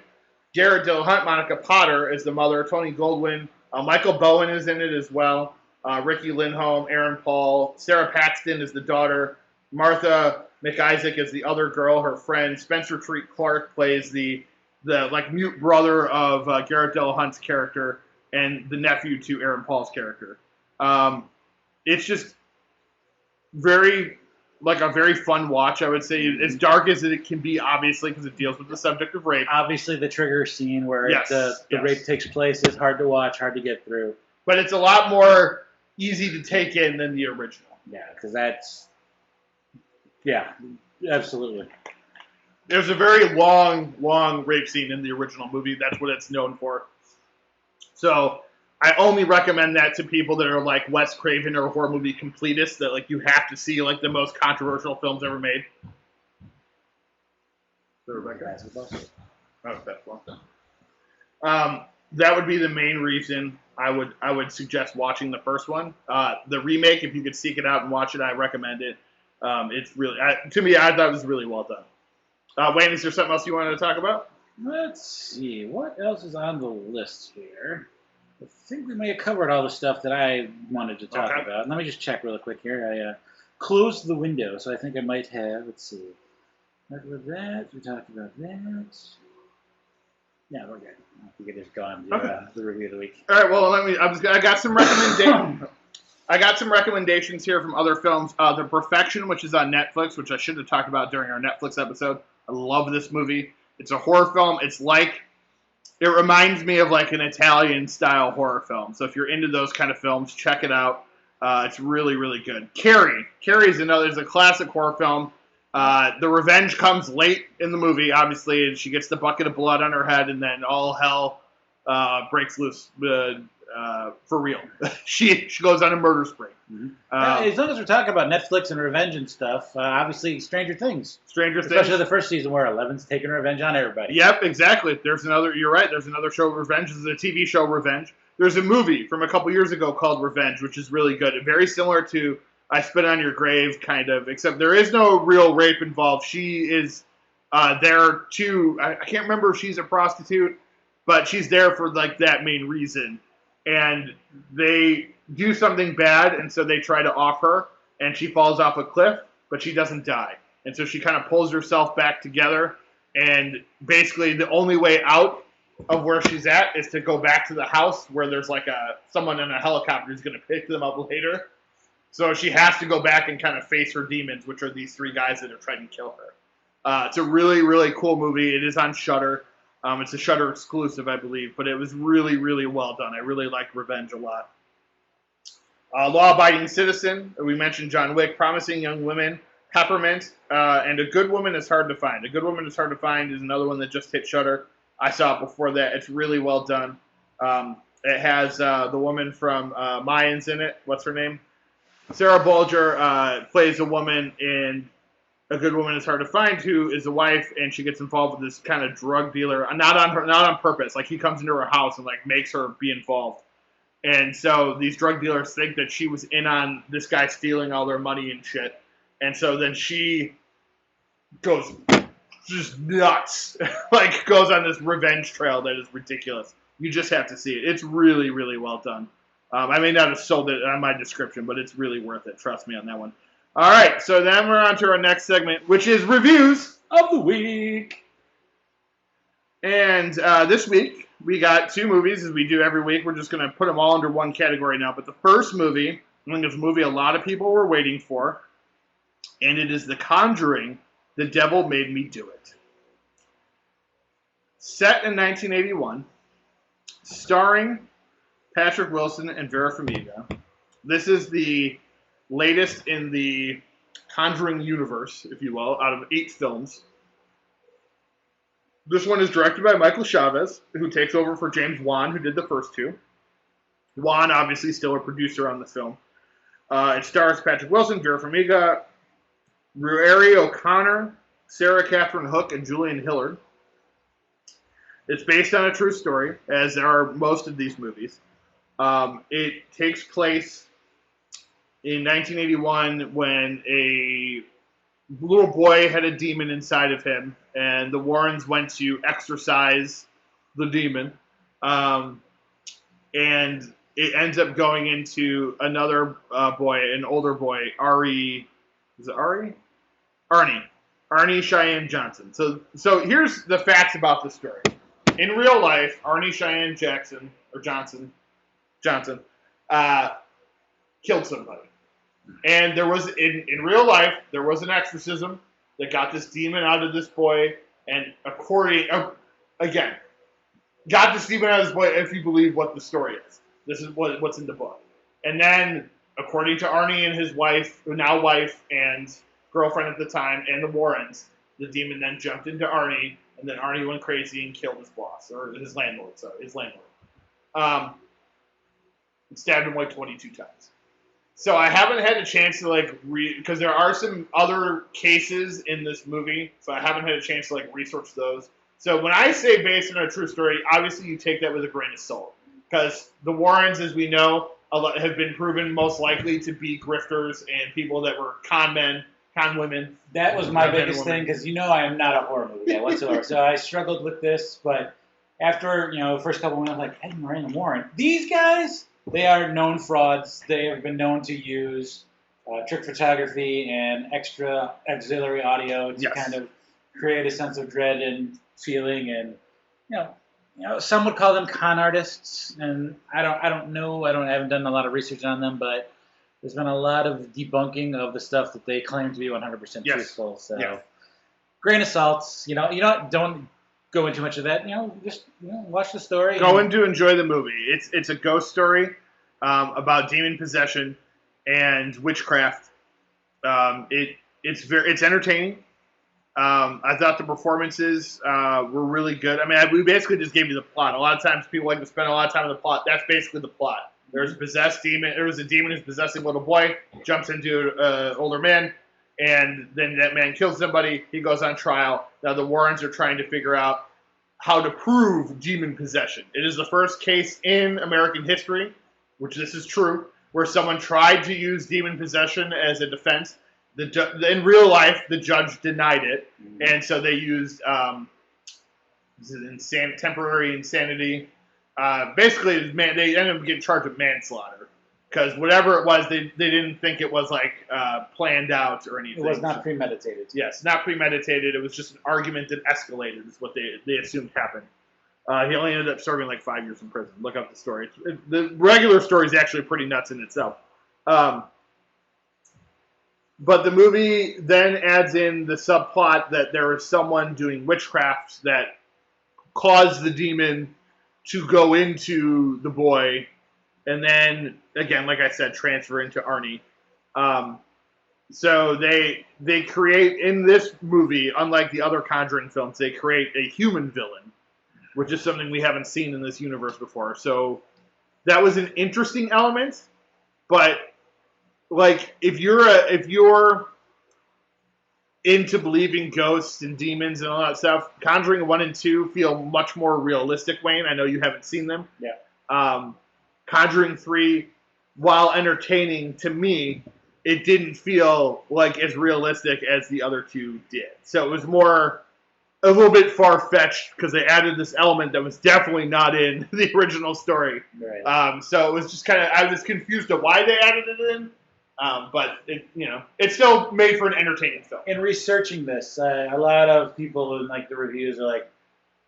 Garrett Dill Hunt, Monica Potter is the mother. Tony Goldwyn. Michael Bowen is in it as well. Ricky Lindholm, Aaron Paul. Sarah Paxton is the daughter. Martha McIsaac is the other girl, her friend. Spencer Treat Clark plays the like mute brother of Garrett Dill Hunt's character and the nephew to Aaron Paul's character. It's just very like a very fun watch, I would say. As dark as it can be, obviously, because it deals with the subject of rape. Obviously, the trigger scene where the rape takes place is hard to watch, hard to get through. But it's a lot more easy to take in than the original. Yeah, because that's... Yeah, absolutely. There's a very long rape scene in the original movie. That's what it's known for. So I only recommend that to people that are like Wes Craven or horror movie completists, that like you have to see like the most controversial films ever made. So Rebecca? Oh, that's one. That would be the main reason I would suggest watching the first one. The remake, if you could seek it out and watch it, I recommend it. It's really, to me, I thought it was really well done. Wayne, is there something else you wanted to talk about? Let's see. What else is on the list here? I think we may have covered all the stuff that I wanted to talk about. Let me just check really quick here. I closed the window, so I think I might have. Let's see. Talked about that. We talked about that. Yeah, we're good. We could just go on to the review of the week. All right. Well, I got some recommendations. I got some recommendations here from other films. The Perfection, which is on Netflix, which I should have talked about during our Netflix episode. I love this movie. It's a horror film. It reminds me of like an Italian-style horror film. So if you're into those kind of films, check it out. It's really, really good. Carrie is a classic horror film. The revenge comes late in the movie, obviously, and she gets the bucket of blood on her head, and then all hell breaks loose for real. She goes on a murder spree. Mm-hmm. As long as we're talking about Netflix and revenge and stuff, obviously Stranger Things. Especially the first season where Eleven's taking revenge on everybody. Yep, exactly. You're right, there's another show, Revenge. There's a TV show, Revenge. There's a movie from a couple years ago called Revenge, which is really good. Very similar to I Spit on Your Grave, kind of, except there is no real rape involved. She is there to, I can't remember if she's a prostitute, but she's there for like that main reason. And they do something bad, and so they try to off her, and she falls off a cliff, but she doesn't die. And so she kind of pulls herself back together, and basically the only way out of where she's at is to go back to the house where there's like someone in a helicopter who's going to pick them up later. So she has to go back and kind of face her demons, which are these three guys that are trying to kill her. It's a really, really cool movie. It is on Shudder. It's a Shudder exclusive, I believe, but it was really, really well done. I really like Revenge a lot. Law-Abiding Citizen, we mentioned John Wick, Promising Young Women, Peppermint, and A Good Woman is Hard to Find. A Good Woman is Hard to Find is another one that just hit Shudder. I saw it before that. It's really well done. It has the woman from Mayans in it. What's her name? Sarah Bulger plays a woman in A Good Woman is Hard to Find, who is a wife, and she gets involved with this kind of drug dealer, not on purpose. Like, he comes into her house and like makes her be involved. And so these drug dealers think that she was in on this guy stealing all their money and shit. And so then she goes just nuts, like goes on this revenge trail that is ridiculous. You just have to see it. It's really, really well done. I may not have sold it on my description, but it's really worth it. Trust me on that one. All right, so then we're on to our next segment, which is Reviews of the Week. And this week, we got two movies, as we do every week. We're just going to put them all under one category now. But the first movie, I think it's a movie a lot of people were waiting for, and it is The Conjuring, The Devil Made Me Do It. Set in 1981, starring Patrick Wilson and Vera Farmiga. This is the latest in the Conjuring universe, if you will, out of 8 films. This one is directed by Michael Chavez, who takes over for James Wan, who did the first 2. Wan, obviously, still a producer on the film. It stars Patrick Wilson, Vera Farmiga, Ruairi O'Connor, Sarah Catherine Hook, and Julian Hillard. It's based on a true story, as are most of these movies. It takes place in 1981 when a little boy had a demon inside of him, and the Warrens went to exorcise the demon. Um, and it ends up going into another boy, an older boy, Ari. Is it Ari? Arnie. Arnie Cheyenne Johnson. So here's the facts about the story. In real life, Arnie Cheyenne Johnson, killed somebody. And there was in real life there was an exorcism that got this demon out of this boy, and again, got this demon out of this boy if you believe what the story is. This is what's in the book. And then, according to Arnie and his wife, now wife and girlfriend at the time, and the Warrens, the demon then jumped into Arnie, and then Arnie went crazy and killed his boss, or his landlord, and stabbed him like 22 times. So I haven't had a chance to because there are some other cases in this movie, so I haven't had a chance to research those. So when I say based on a true story, obviously you take that with a grain of salt, because the Warrens, as we know, have been proven most likely to be grifters and people that were con men, con women. That was my biggest thing, because I am not a horror movie guy whatsoever. So I struggled with this, but after the first couple of minutes, I was like, Ed Moran and Warren, these guys. They are known frauds. They have been known to use trick photography and extra auxiliary audio to kind of create a sense of dread and feeling. And some would call them con artists. And I don't know. I haven't done a lot of research on them, but there's been a lot of debunking of the stuff that they claim to be 100% truthful. So grain of salt. Don't go into much of that. Just watch the story. Go in to enjoy the movie. It's a ghost story about demon possession and witchcraft. It's entertaining. I thought the performances were really good. I mean, we basically just gave you the plot. A lot of times people like to spend a lot of time on the plot. That's basically the plot. There's a possessed demon. There was a demon who's possessing a little boy, jumps into an older man, and then that man kills somebody. He goes on trial. Now the Warrens are trying to figure out how to prove demon possession. It is the first case in American history, which this is true, where someone tried to use demon possession as a defense. In real life, the judge denied it, and so they used temporary insanity. Basically, they ended up getting charged with manslaughter. Because whatever it was, they didn't think it was planned out or anything. It was not premeditated. Yes, not premeditated. It was just an argument that escalated, is what they assumed happened. He only ended up serving 5 years in prison. Look up the story. The regular story is actually pretty nuts in itself. But the movie then adds in the subplot that there is someone doing witchcraft that caused the demon to go into the boy, and then, again, like I said, transfer into Arnie. So they create, in this movie, unlike the other Conjuring films, they create a human villain, which is something we haven't seen in this universe before. So that was an interesting element, but if you're into believing ghosts and demons and all that stuff, Conjuring 1 and 2 feel much more realistic, Wayne. I know you haven't seen them. Yeah. Conjuring 3, while entertaining, to me, it didn't feel as realistic as the other two did. So it was a little bit far-fetched, because they added this element that was definitely not in the original story. Right. So it was just I was confused at why they added it in. But it's still made for an entertaining film. In researching this, a lot of people in the reviews are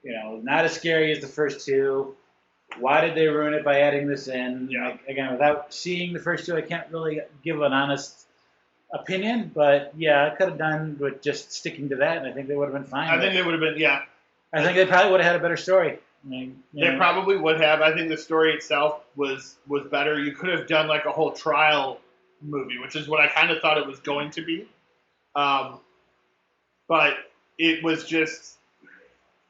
not as scary as the first two. Why did they ruin it by adding this in? Yeah. Again, without seeing the first two, I can't really give an honest opinion. But yeah, I could have done with just sticking to that, and I think they would have been fine. I think they would have been, yeah. I think they probably would have had a better story. They probably would have. I think the story itself was better. You could have done a whole trial movie, which is what I kind of thought it was going to be. But it was just,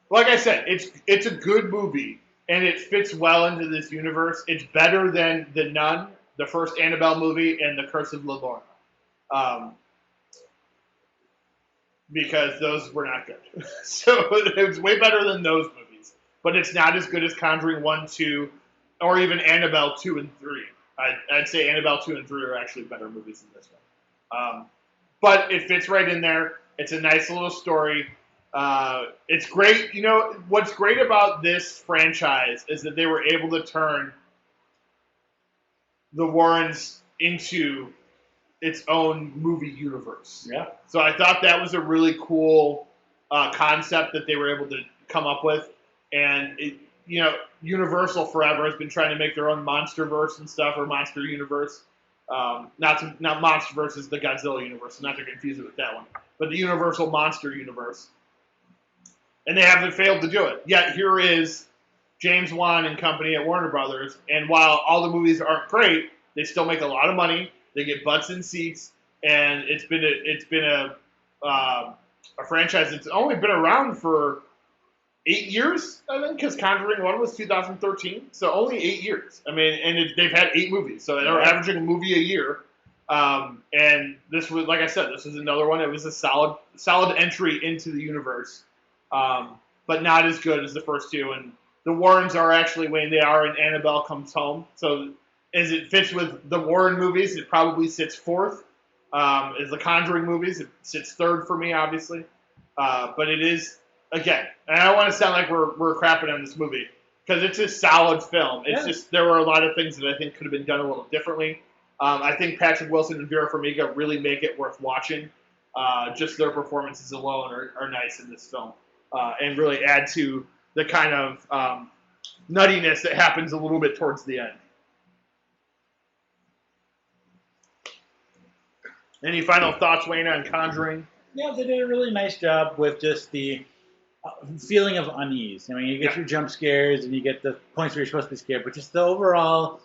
like I said, it's a good movie, and it fits well into this universe. It's better than The Nun, the first Annabelle movie, and The Curse of La Llorona. Because those were not good. So it was way better than those movies. But it's not as good as Conjuring 1, 2, or even Annabelle 2 and 3. I'd say Annabelle 2 and 3 are actually better movies than this one. But it fits right in there. It's a nice little story. It's great. You know, what's great about this franchise is that they were able to turn the Warrens into its own movie universe. Yeah. So I thought that was a really cool concept that they were able to come up with. And, Universal forever has been trying to make their own MonsterVerse and stuff, or Monster Universe. Not MonsterVerse is the Godzilla universe, so not to confuse it with that one. But the Universal Monster Universe. And they haven't failed to do it. Yet here is James Wan and company at Warner Brothers, and while all the movies aren't great, they still make a lot of money. They get butts in seats, and it's been a franchise that's only been around for 8 years, I think, because Conjuring 1 was 2013, so only 8 years. I mean, and they've had 8 movies, so they're averaging a movie a year. And this was, like I said, this was another one. It was a solid entry into the universe, but not as good as the first two. And the Warrens are actually, when they are in Annabelle Comes Home, so as it fits with the Warren movies, it probably sits fourth. As the Conjuring movies, it sits third for me, obviously. But it is, again, and I don't want to sound like we're crapping on this movie, because it's a solid film. It's just, there were a lot of things that I think could have been done a little differently. I think Patrick Wilson and Vera Farmiga really make it worth watching. Just their performances alone are nice in this film, and really add to the kind of nuttiness that happens a little bit towards the end. Any final thoughts, Wayne, on Conjuring? Yeah, they did a really nice job with just the feeling of unease. I mean, you get your jump scares and you get the points where you're supposed to be scared, but just the overall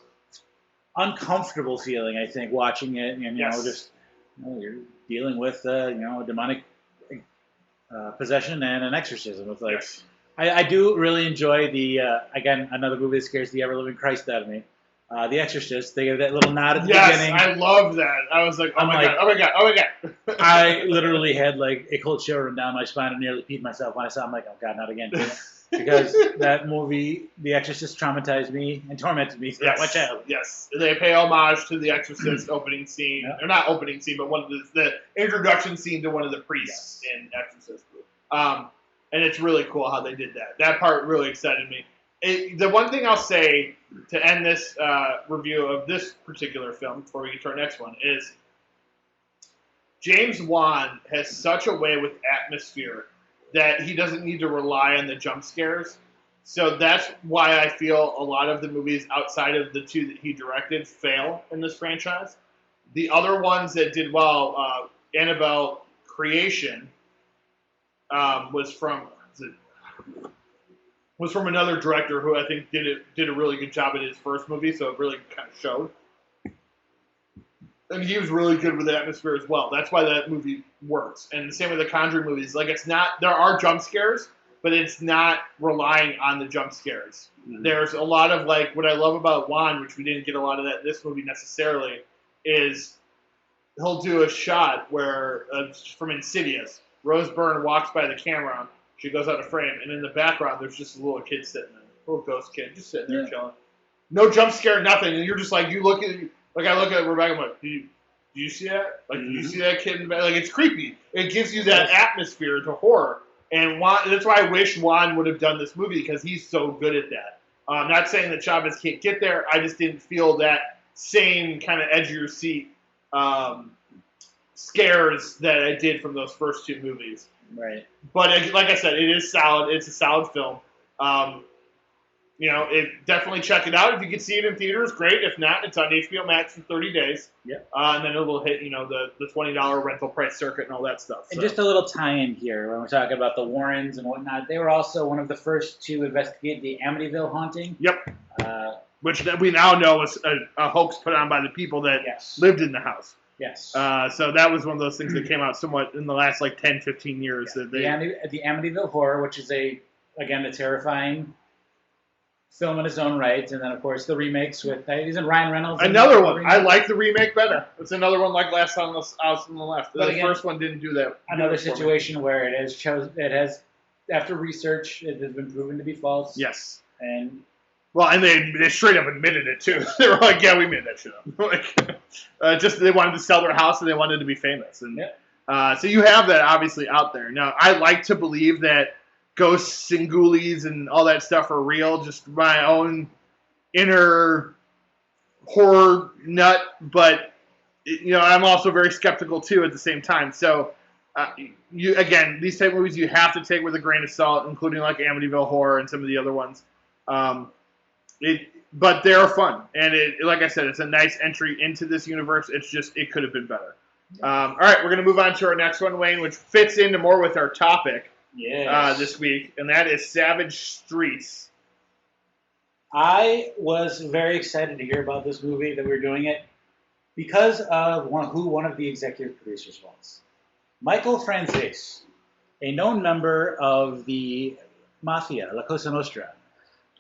uncomfortable feeling, I think, watching it, and you're dealing with a demonic possession and an exorcism. With I do really enjoy the again, another movie that scares the ever living Christ out of me. The Exorcist. They gave that little nod at the beginning. Yes, I love that. I was like, oh my god. I literally had like a cold chill run down my spine and nearly peed myself when I saw it. I'm like, oh god, not again. Because that movie, The Exorcist, traumatized me and tormented me throughout my childhood. Yes, they pay homage to The Exorcist opening scene, or not opening scene, but one of the introduction scene to one of the priests in Exorcist. And it's really cool how they did that. That part really excited me. The one thing I'll say to end this review of this particular film before we get to our next one is James Wan has such a way with atmosphere that he doesn't need to rely on the jump scares. So that's why I feel a lot of the movies outside of the two that he directed fail in this franchise. The other ones that did well, Annabelle Creation was from another director who I think did a really good job in his first movie, so it really kind of showed. And he was really good with the atmosphere as well. That's why that movie works. And the same with the Conjuring movies. Like, it's not, there are jump scares, but it's not relying on the jump scares. Mm-hmm. There's a lot of, like, what I love about Wan, which we didn't get a lot of that in this movie necessarily, is he'll do a shot where, from Insidious, Rose Byrne walks by the camera, she goes out of frame, and in the background, there's just a little kid sitting there, a little ghost kid, just sitting there chilling. No jump scare, nothing, and you're just like, you look at, like I look at Rebecca, I'm like, do you see that? Like, do you see that kid in the back? Like, it's creepy. It gives you that atmosphere to horror, and that's why I wish Juan would have done this movie, because he's so good at that. I'm not saying that Chavez can't get there, I just didn't feel that same kind of edge of your seat scares that I did from those first two movies. Right. But like I said, it is solid. It's a solid film. Definitely check it out. If you can see it in theaters, great. If not, it's on HBO Max for 30 days. Yeah. And then it will hit, the $20 rental price circuit and all that stuff. And just a little tie-in here when we're talking about the Warrens and whatnot. They were also one of the first to investigate the Amityville haunting. Yep. Which we now know was a hoax put on by the people that lived in the house. Yes. So that was one of those things that came out somewhat in the last 10, 15 years. Yeah. That the Amityville Horror, which is a terrifying film in its own right, and then of course the remakes with isn't Ryan Reynolds. Another one. I like the remake better. It's another one like Last House on the Left. The first one didn't do that. Another situation where it has after research it has been proven to be false. Yes. And Well, and they straight up admitted it too. They were like, "Yeah, we made that shit up." Like, just they wanted to sell their house and they wanted to be famous, and so you have that obviously out there. Now, I like to believe that ghosts and ghoulies and all that stuff are real. Just my own inner horror nut, but I'm also very skeptical too at the same time. So, these type of movies you have to take with a grain of salt, including like Amityville Horror and some of the other ones. But they're fun, and like I said, it's a nice entry into this universe. It's just it could have been better. All right, we're gonna move on to our next one, Wayne, which fits into more with our topic this week, and that is Savage Streets. I was very excited to hear about this movie that we were doing it because of one of the executive producers was. Michael Franzese, a known member of the Mafia, La Cosa Nostra.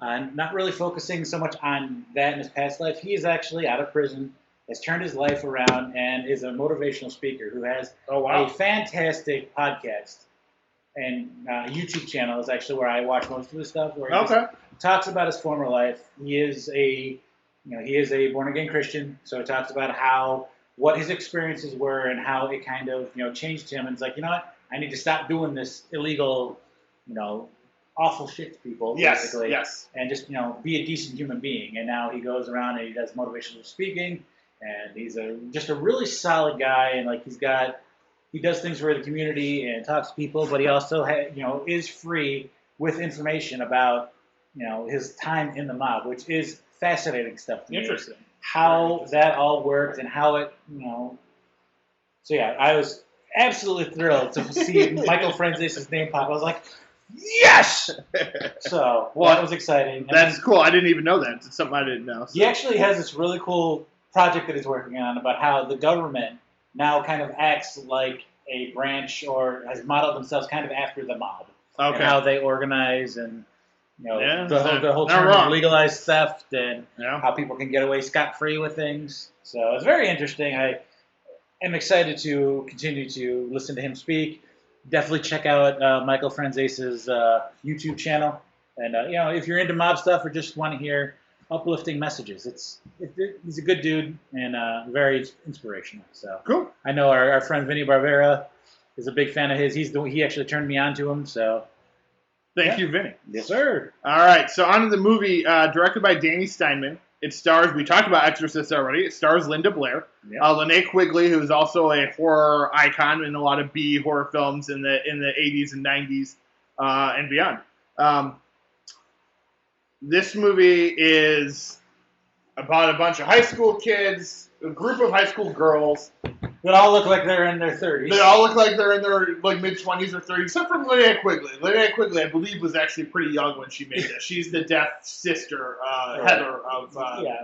Not really focusing so much on that in his past life. He is actually out of prison, has turned his life around, and is a motivational speaker who has a fantastic podcast. And YouTube channel is actually where I watch most of his stuff, where he just talks about his former life. He is a born-again Christian, so he talks about what his experiences were and how it kind of changed him. And it's like, you know what, I need to stop doing this illegal, awful shit to people, basically, and just be a decent human being. And now he goes around and he does motivational speaking, and he's just a really solid guy. And like he does things for the community and talks to people, but he also is free with information about his time in the mob, which is fascinating stuff to me. Interesting. How that all worked and how it So yeah, I was absolutely thrilled to see Michael Franzese's name pop. I was like, yes! So, that was exciting. And that's cool. I didn't even know that. It's something I didn't know. So. He actually has this really cool project that he's working on about how the government now kind of acts like a branch or has modeled themselves kind of after the mob. Okay. And how they organize and, the whole term of legalized theft and how people can get away scot-free with things. So, it's very interesting. I am excited to continue to listen to him speak. Definitely check out Michael Franzese's YouTube channel. And, if you're into mob stuff or just want to hear uplifting messages, he's a good dude and very inspirational. So cool. I know our friend Vinny Barbera is a big fan of his. He actually turned me on to him. So thank you, Vinny. Yes, sir. All right. So on to the movie directed by Danny Steinman. It stars, we talked about Exorcist already, it stars Linda Blair. Yep. Linnea Quigley, who's also a horror icon in a lot of B horror films in the 80s and 90s and beyond. This movie is about a bunch of high school kids, a group of high school girls. That all look like they're in their 30s. They all look like they're in their mid-20s or 30s, except for Linnea Quigley. Linnea Quigley, I believe, was actually pretty young when she made this. She's the deaf sister, Heather, of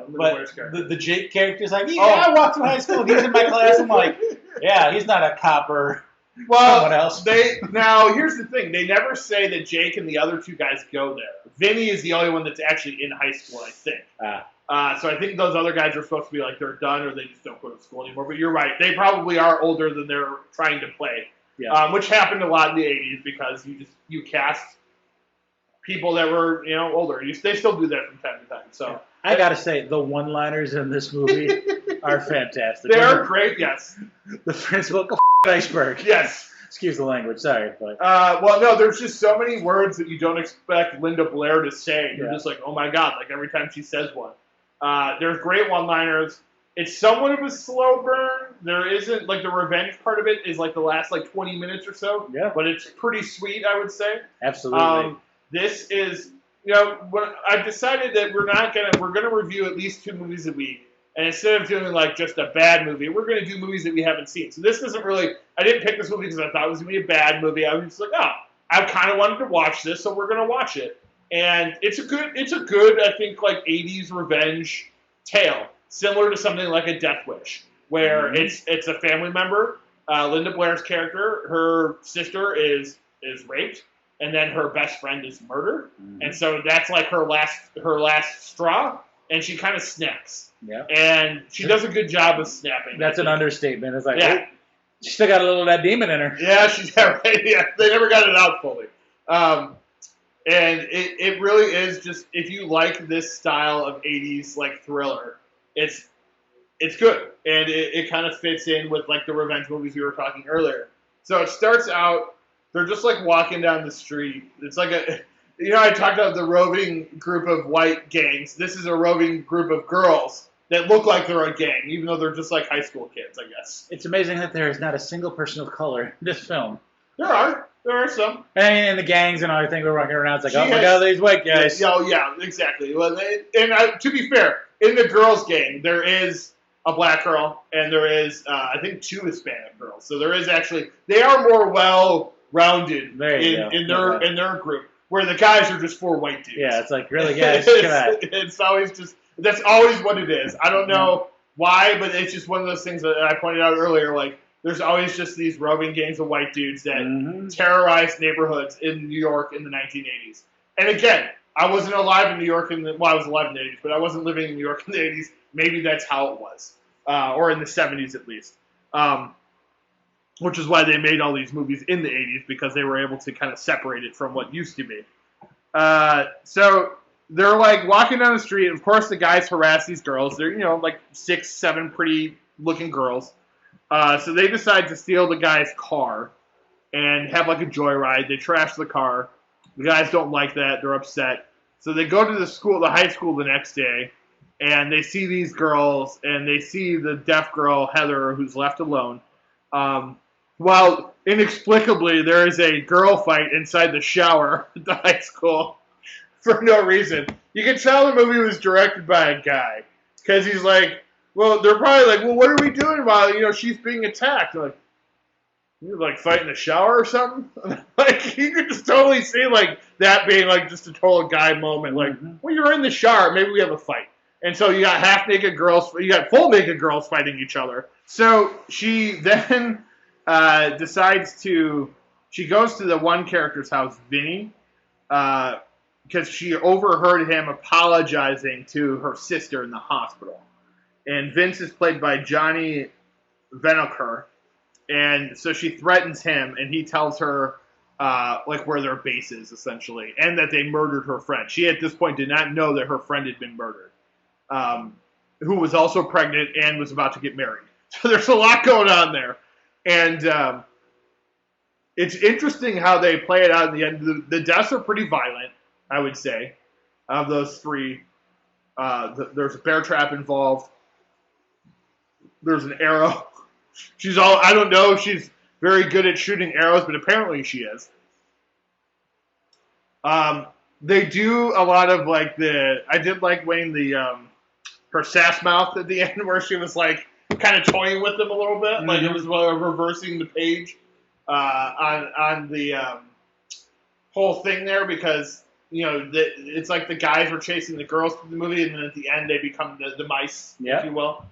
Blair's character. The Jake character's like, I walked through high school and he's in my class. I'm like, yeah, he's not a cop or someone else. Now, here's the thing. They never say that Jake and the other two guys go there. Vinny is the only one that's actually in high school, I think. So I think those other guys are supposed to be like they're done or they just don't go to school anymore. But you're right. They probably are older than they're trying to play, which happened a lot in the 80s because you cast people that were older. They still do that from time to time. So I got to say, the one-liners in this movie are fantastic. They're great, yes. The Prince Book of iceberg. Yes. Excuse the language, sorry. But. No, there's just so many words that you don't expect Linda Blair to say. You're just like, oh my God, like every time she says one. There's great one-liners. It's somewhat of a slow burn. There isn't, the revenge part of it is the last 20 minutes or so. Yeah. But it's pretty sweet, I would say. Absolutely. This is, I've decided that we're going to review at least 2 movies a week. And instead of doing just a bad movie, we're going to do movies that we haven't seen. So this doesn't really, I didn't pick this movie because I thought it was going to be a bad movie. I was just like, I kind of wanted to watch this, so we're going to watch it. And it's a good, I think, 80s revenge tale, similar to something like a Death Wish, where it's a family member, Linda Blair's character, her sister is raped, and then her best friend is murdered, and so that's her last straw, and she kind of snaps. Yeah. And she does a good job of snapping. That's an understatement. It's like, she still got a little of that demon in her. Yeah, she's right. Yeah, they never got it out fully. And it really is just, if you like this style of 80s like thriller, it's good. And it kind of fits in with like the revenge movies we were talking earlier. So it starts out, they're just like walking down the street. It's like I talked about the roving group of white gangs. This is a roving group of girls that look like they're a gang, even though they're just like high school kids, I guess. It's amazing that there is not a single person of color in this film. There are some. And the gangs and everything we're walking around, it's like, oh my god, these white guys. Yeah, exactly. Well, to be fair, in the girls' gang, there is a black girl, and there is, I think, 2 Hispanic girls. So there is actually, they are more well-rounded in their group, where the guys are just 4 white dudes. Yeah, it's like, really, guys, come on. It's always just, that's always what it is. I don't know why, but it's just one of those things that I pointed out earlier, like, there's always just these roving gangs of white dudes that terrorize neighborhoods in New York in the 1980s. And again, I wasn't alive in New York I was alive in the 80s, but I wasn't living in New York in the 80s. Maybe that's how it was, or in the 70s at least, which is why they made all these movies in the 80s, because they were able to kind of separate it from what used to be. So they're like walking down the street. Of course, the guys harass these girls. They're, like 6, 7 pretty looking girls. So they decide to steal the guy's car and have like a joyride. They trash the car. The guys don't like that. They're upset. So they go to the high school the next day, and they see these girls, and they see the deaf girl, Heather, who's left alone. While inexplicably there is a girl fight inside the shower at the high school for no reason. You can tell the movie was directed by a guy, because he's like, well, they're probably like, well, what are we doing while, she's being attacked? Like, you like fight in the shower or something? Like, you could just totally see like that being like just a total guy moment. Like, well, you're in the shower, maybe we have a fight. And so you got half-naked girls, you got full-naked girls fighting each other. So she then she goes to the one character's house, Vinny, because she overheard him apologizing to her sister in the hospital. And Vince is played by Johnny Venokur. And so she threatens him, and he tells her like where their base is, essentially, and that they murdered her friend. She, at this point, did not know that her friend had been murdered, who was also pregnant and was about to get married. So there's a lot going on there. And it's interesting how they play it out in the end. The deaths are pretty violent, I would say, of those 3. There's a bear trap involved. There's an arrow. I don't know if she's very good at shooting arrows, but apparently she is. They do a lot of like I did like Wayne, her sass mouth at the end, where she was like kind of toying with them a little bit. Like it was reversing the page on the whole thing there, because it's like the guys were chasing the girls through the movie, and then at the end they become the mice, if you will.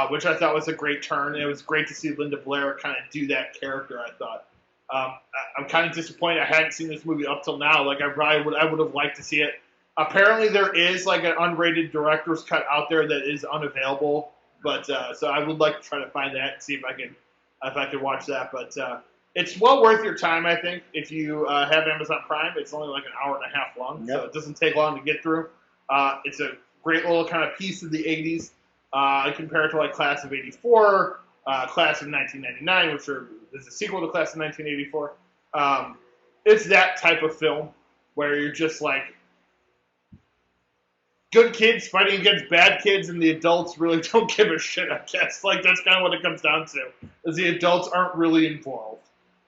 Which I thought was a great turn. It was great to see Linda Blair kind of do that character, I thought. I'm kind of disappointed I hadn't seen this movie up till now. Like, I would have liked to see it. Apparently there is like an unrated director's cut out there that is unavailable, but so I would like to try to find that and see if I can watch that. But it's well worth your time, I think, if you have Amazon Prime. It's only like an hour and a half long, so it doesn't take long to get through. It's a great little kind of piece of the 80s. Compared to like Class of '84, Class of 1999, which is a sequel to Class of 1984. It's that type of film where you're just like good kids fighting against bad kids, and the adults really don't give a shit, I guess. Like, that's kind of what it comes down to, is the adults aren't really involved.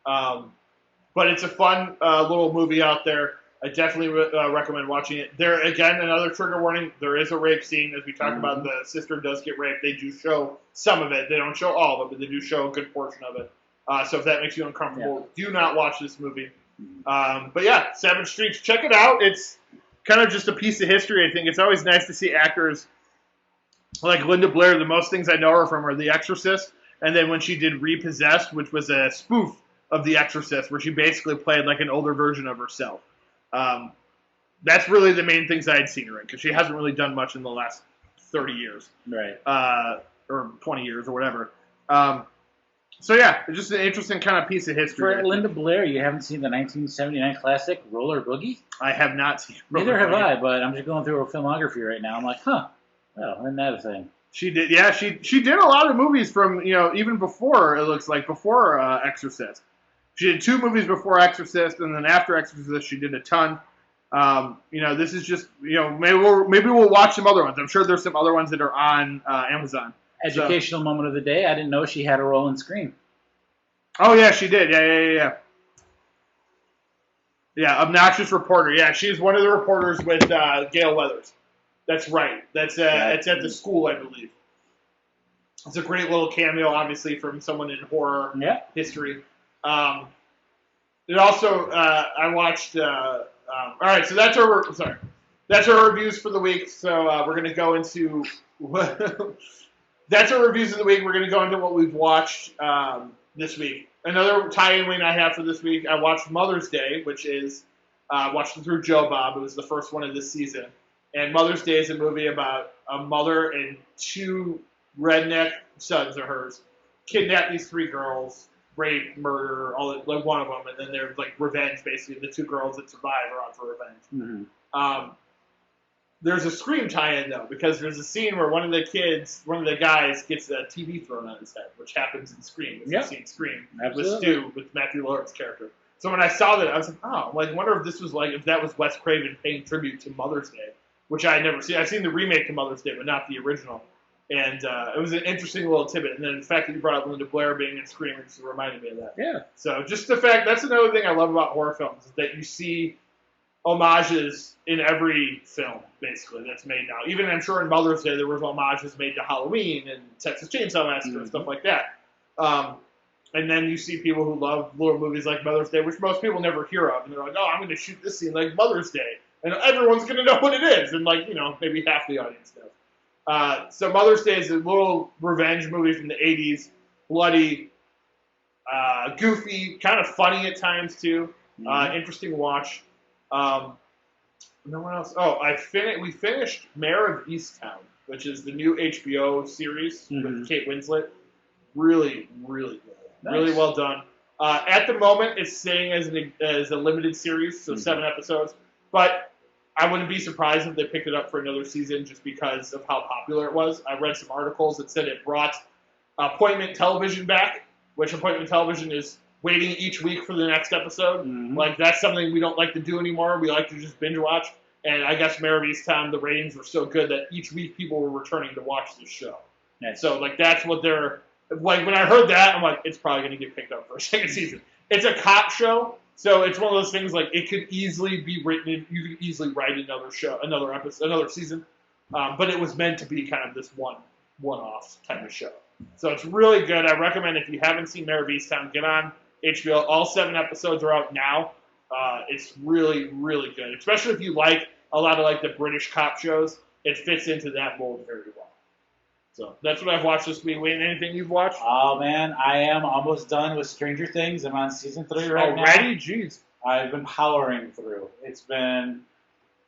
But it's a fun little movie out there. I definitely recommend watching it. There, again, another trigger warning. There is a rape scene. As we talked about, the sister does get raped. They do show some of it. They don't show all of it, but they do show a good portion of it. So if that makes you uncomfortable, do not watch this movie. But yeah, Savage Streets, check it out. It's kind of just a piece of history, I think. It's always nice to see actors like Linda Blair. The most things I know her from are The Exorcist, and then when she did Repossessed, which was a spoof of The Exorcist, where she basically played like an older version of herself. That's really the main things I had seen her in, because she hasn't really done much in the last 30 years. Right. Or 20 years or whatever. So yeah, it's just an interesting kind of piece of history. For Linda Blair, you haven't seen the 1979 classic Roller Boogie? I have not seen. Neither have I, but I'm just going through her filmography right now. I'm like, well, isn't that a thing? She did, yeah. She did a lot of movies from even before it looks like before Exorcist. She did 2 movies before Exorcist, and then after Exorcist, she did a ton. This is just maybe we'll watch some other ones. I'm sure there's some other ones that are on Amazon. Educational moment of the day. I didn't know she had a role in Scream. Oh yeah, she did. Yeah. Yeah, obnoxious reporter. Yeah, she's one of the reporters with Gail Weathers. That's right. It's at the school, I believe. It's a great little cameo, obviously, from someone in horror history. It also, I watched. All right, so that's our reviews for the week. So we're gonna go into that's our reviews of the week. We're gonna go into what we've watched this week. Another tie-in I have for this week. I watched Mother's Day, which is watched it through Joe Bob. It was the first one of this season. And Mother's Day is a movie about a mother and 2 redneck sons of hers kidnap these 3 girls, rape, murder, all that, like one of them, and then they're like revenge. Basically, the 2 girls that survive are out for revenge. Mm-hmm. There's a Scream tie-in though, because there's a scene where one of the guys gets a TV thrown on his head, which happens in Scream. You've seen Scream with Stu, with Matthew Lillard's character. So when I saw that, I was like, oh, I wonder if that was Wes Craven paying tribute to Mother's Day, which I had never seen. I've seen the remake to Mother's Day, but not the original. And it was an interesting little tidbit. And then the fact that you brought up Linda Blair being in Scream just reminded me of that. Yeah. So just the fact, that's another thing I love about horror films, is that you see homages in every film, basically, that's made now. Even, I'm sure, in Mother's Day, there was homages made to Halloween and Texas Chainsaw Massacre and stuff like that. And then you see people who love little movies like Mother's Day, which most people never hear of. And they're like, oh, I'm going to shoot this scene like Mother's Day. And everyone's going to know what it is. And, maybe half the audience knows. So Mother's Day is a little revenge movie from the 80s. Bloody, goofy, kind of funny at times, too. Interesting watch. No one else. Oh, we finished Mayor of Easttown, which is the new HBO series with Kate Winslet. Really, really good. Nice. Really well done. At the moment, it's staying as a limited series, so 7 episodes. But I wouldn't be surprised if they picked it up for another season just because of how popular it was. I read some articles that said it brought appointment television back, which appointment television is waiting each week for the next episode. That's something we don't like to do anymore. We like to just binge watch. And I guess Mayor of Easttown, the ratings were so good that each week people were returning to watch this show. Nice. So, that's what they're... when I heard that, I'm like, it's probably going to get picked up for a second season. It's a cop show, so it's one of those things, it could easily be written... You could easily write another show, another episode, another season. But it was meant to be kind of this one-off type of show. So it's really good. I recommend, if you haven't seen Mayor of Easttown, get on HBO. All 7 episodes are out now. It's really, really good. Especially if you like a lot of the British cop shows. It fits into that mold very well. So that's what I've watched this week. Wayne, anything you've watched? Oh, man. I am almost done with Stranger Things. I'm on season 3 right now. Already? Jeez. I've been powering through. It's been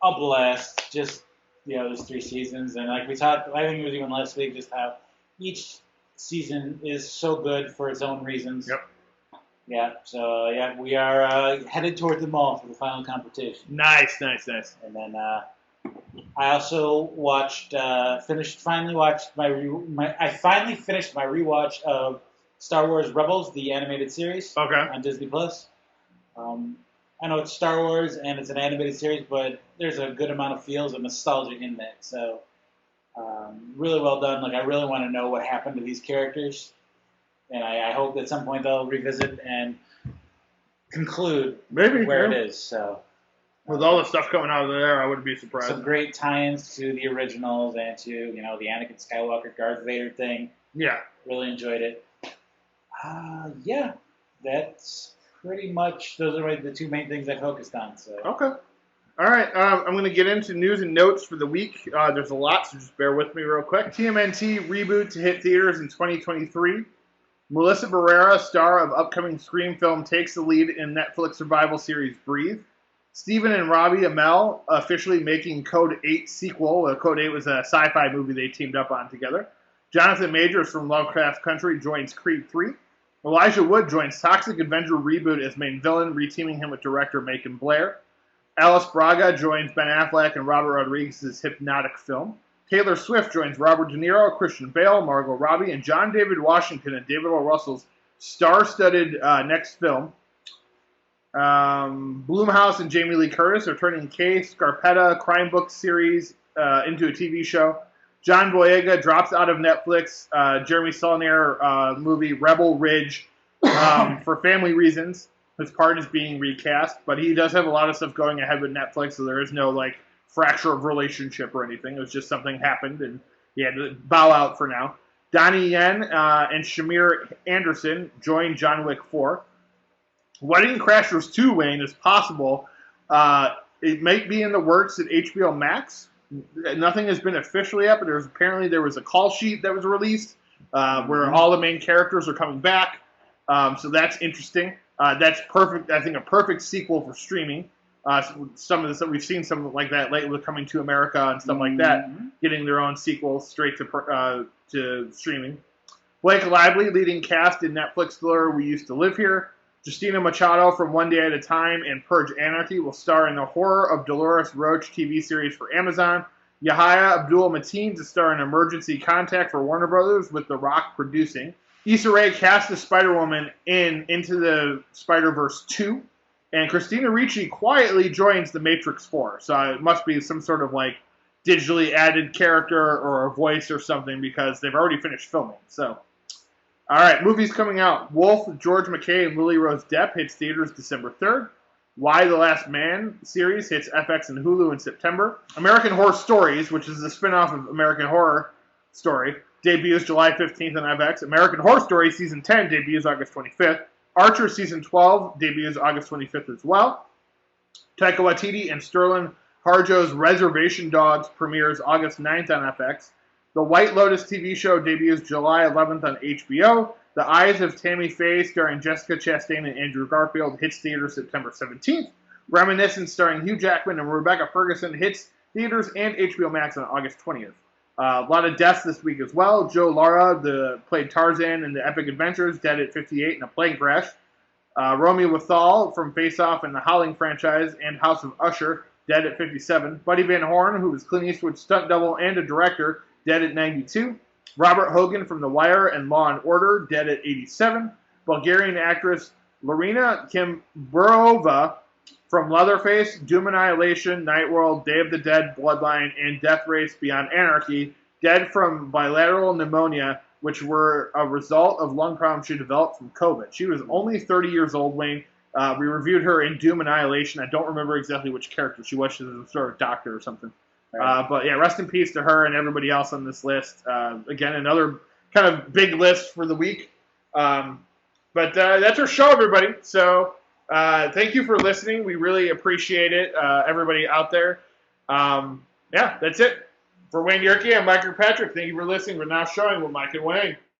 a blast. Just, there's 3 seasons. And like we talked, I think it was even last week, just how each season is so good for its own reasons. Yep. Yeah, so we are headed toward the mall for the final competition. Nice. And then I also finally finished my rewatch of Star Wars Rebels, the animated series on Disney Plus. I know it's Star Wars and it's an animated series, but there's a good amount of feels of nostalgia in that. So really well done. I really want to know what happened to these characters. And I hope at some point they'll revisit and conclude where it is. So, with all the stuff coming out of there, I wouldn't be surprised. Some great tie-ins to the originals and to the Anakin Skywalker Darth Vader thing. Yeah, really enjoyed it. That's pretty much those are the 2 main things I focused on. So okay. All right, I'm going to get into news and notes for the week. There's a lot, so just bear with me real quick. TMNT reboot to hit theaters in 2023. Melissa Barrera, star of upcoming Scream film, takes the lead in Netflix survival series Breathe. Stephen and Robbie Amell officially making Code 8 sequel. Code 8 was a sci-fi movie they teamed up on together. Jonathan Majors from Lovecraft Country joins Creed 3. Elijah Wood joins Toxic Avenger reboot as main villain, reteaming him with director Macon Blair. Alice Braga joins Ben Affleck and Robert Rodriguez's Hypnotic film. Taylor Swift joins Robert De Niro, Christian Bale, Margot Robbie, and John David Washington and David O. Russell's star-studded next film. Blumhouse and Jamie Lee Curtis are turning Kay Scarpetta crime book series into a TV show. John Boyega drops out of Netflix Jeremy Saulnier movie Rebel Ridge for family reasons. His part is being recast, but he does have a lot of stuff going ahead with Netflix, so there is no like fracture of relationship or anything. It was just something happened, and he had to bow out for now. Donnie Yen and Shamir Anderson join John Wick 4. Wedding Crashers 2, Wayne, is possible. It might be in the works at HBO Max. Nothing has been official yet, but apparently there was a call sheet that was released where all the main characters are coming back. So that's interesting. That's perfect. I think a perfect sequel for streaming. Some of this we've seen something like that lately with Coming to America and stuff like that, getting their own sequel straight to streaming. Blake Lively leading cast in Netflix thriller We Used to Live Here. Justina Machado from One Day at a Time and Purge Anarchy will star in the Horror of Dolores Roach TV series for Amazon. Yahya Abdul-Mateen to star in Emergency Contact for Warner Brothers with The Rock producing. Issa Rae cast as Spider-Woman in Into the Spider-Verse 2. And Christina Ricci quietly joins The Matrix 4. So it must be some sort of like digitally added character or a voice or something because they've already finished filming. So, all right, movies coming out. Wolf, George McKay, and Lily Rose Depp hits theaters December 3rd. Why the Last Man series hits FX and Hulu in September. American Horror Stories, which is a spinoff of American Horror Story, debuts July 15th on FX. American Horror Story Season 10 debuts August 25th. Archer Season 12 debuts August 25th as well. Taika Waititi and Sterling Harjo's Reservation Dogs premieres August 9th on FX. The White Lotus TV show debuts July 11th on HBO. The Eyes of Tammy Faye, starring Jessica Chastain and Andrew Garfield, hits theaters September 17th. Reminiscence, starring Hugh Jackman and Rebecca Ferguson, hits theaters and HBO Max on August 20th. A lot of deaths this week as well. Joe Lara, played Tarzan in The Epic Adventures, dead at 58 in a plane crash. Romy Withal from Face Off and the Howling franchise and House of Usher, dead at 57. Buddy Van Horn, who was Clint Eastwood's stunt double and a director, dead at 92. Robert Hogan from The Wire and Law and Order, dead at 87. Bulgarian actress Lorena Kimberova from Leatherface, Doom Annihilation, Night World, Day of the Dead, Bloodline, and Death Race Beyond Anarchy, dead from bilateral pneumonia, which were a result of lung problems she developed from COVID. She was only 30 years old, Wayne. We reviewed her in Doom Annihilation. I don't remember exactly which character she was. She was a sort of doctor or something. Right. But yeah, rest in peace to her and everybody else on this list. Again, another kind of big list for the week. But that's our show, everybody. So thank you for listening. We really appreciate it, everybody out there. Yeah, that's it. For Wayne Yerke, I'm Mike Kirkpatrick. Thank you for listening. We're now showing with Mike and Wayne.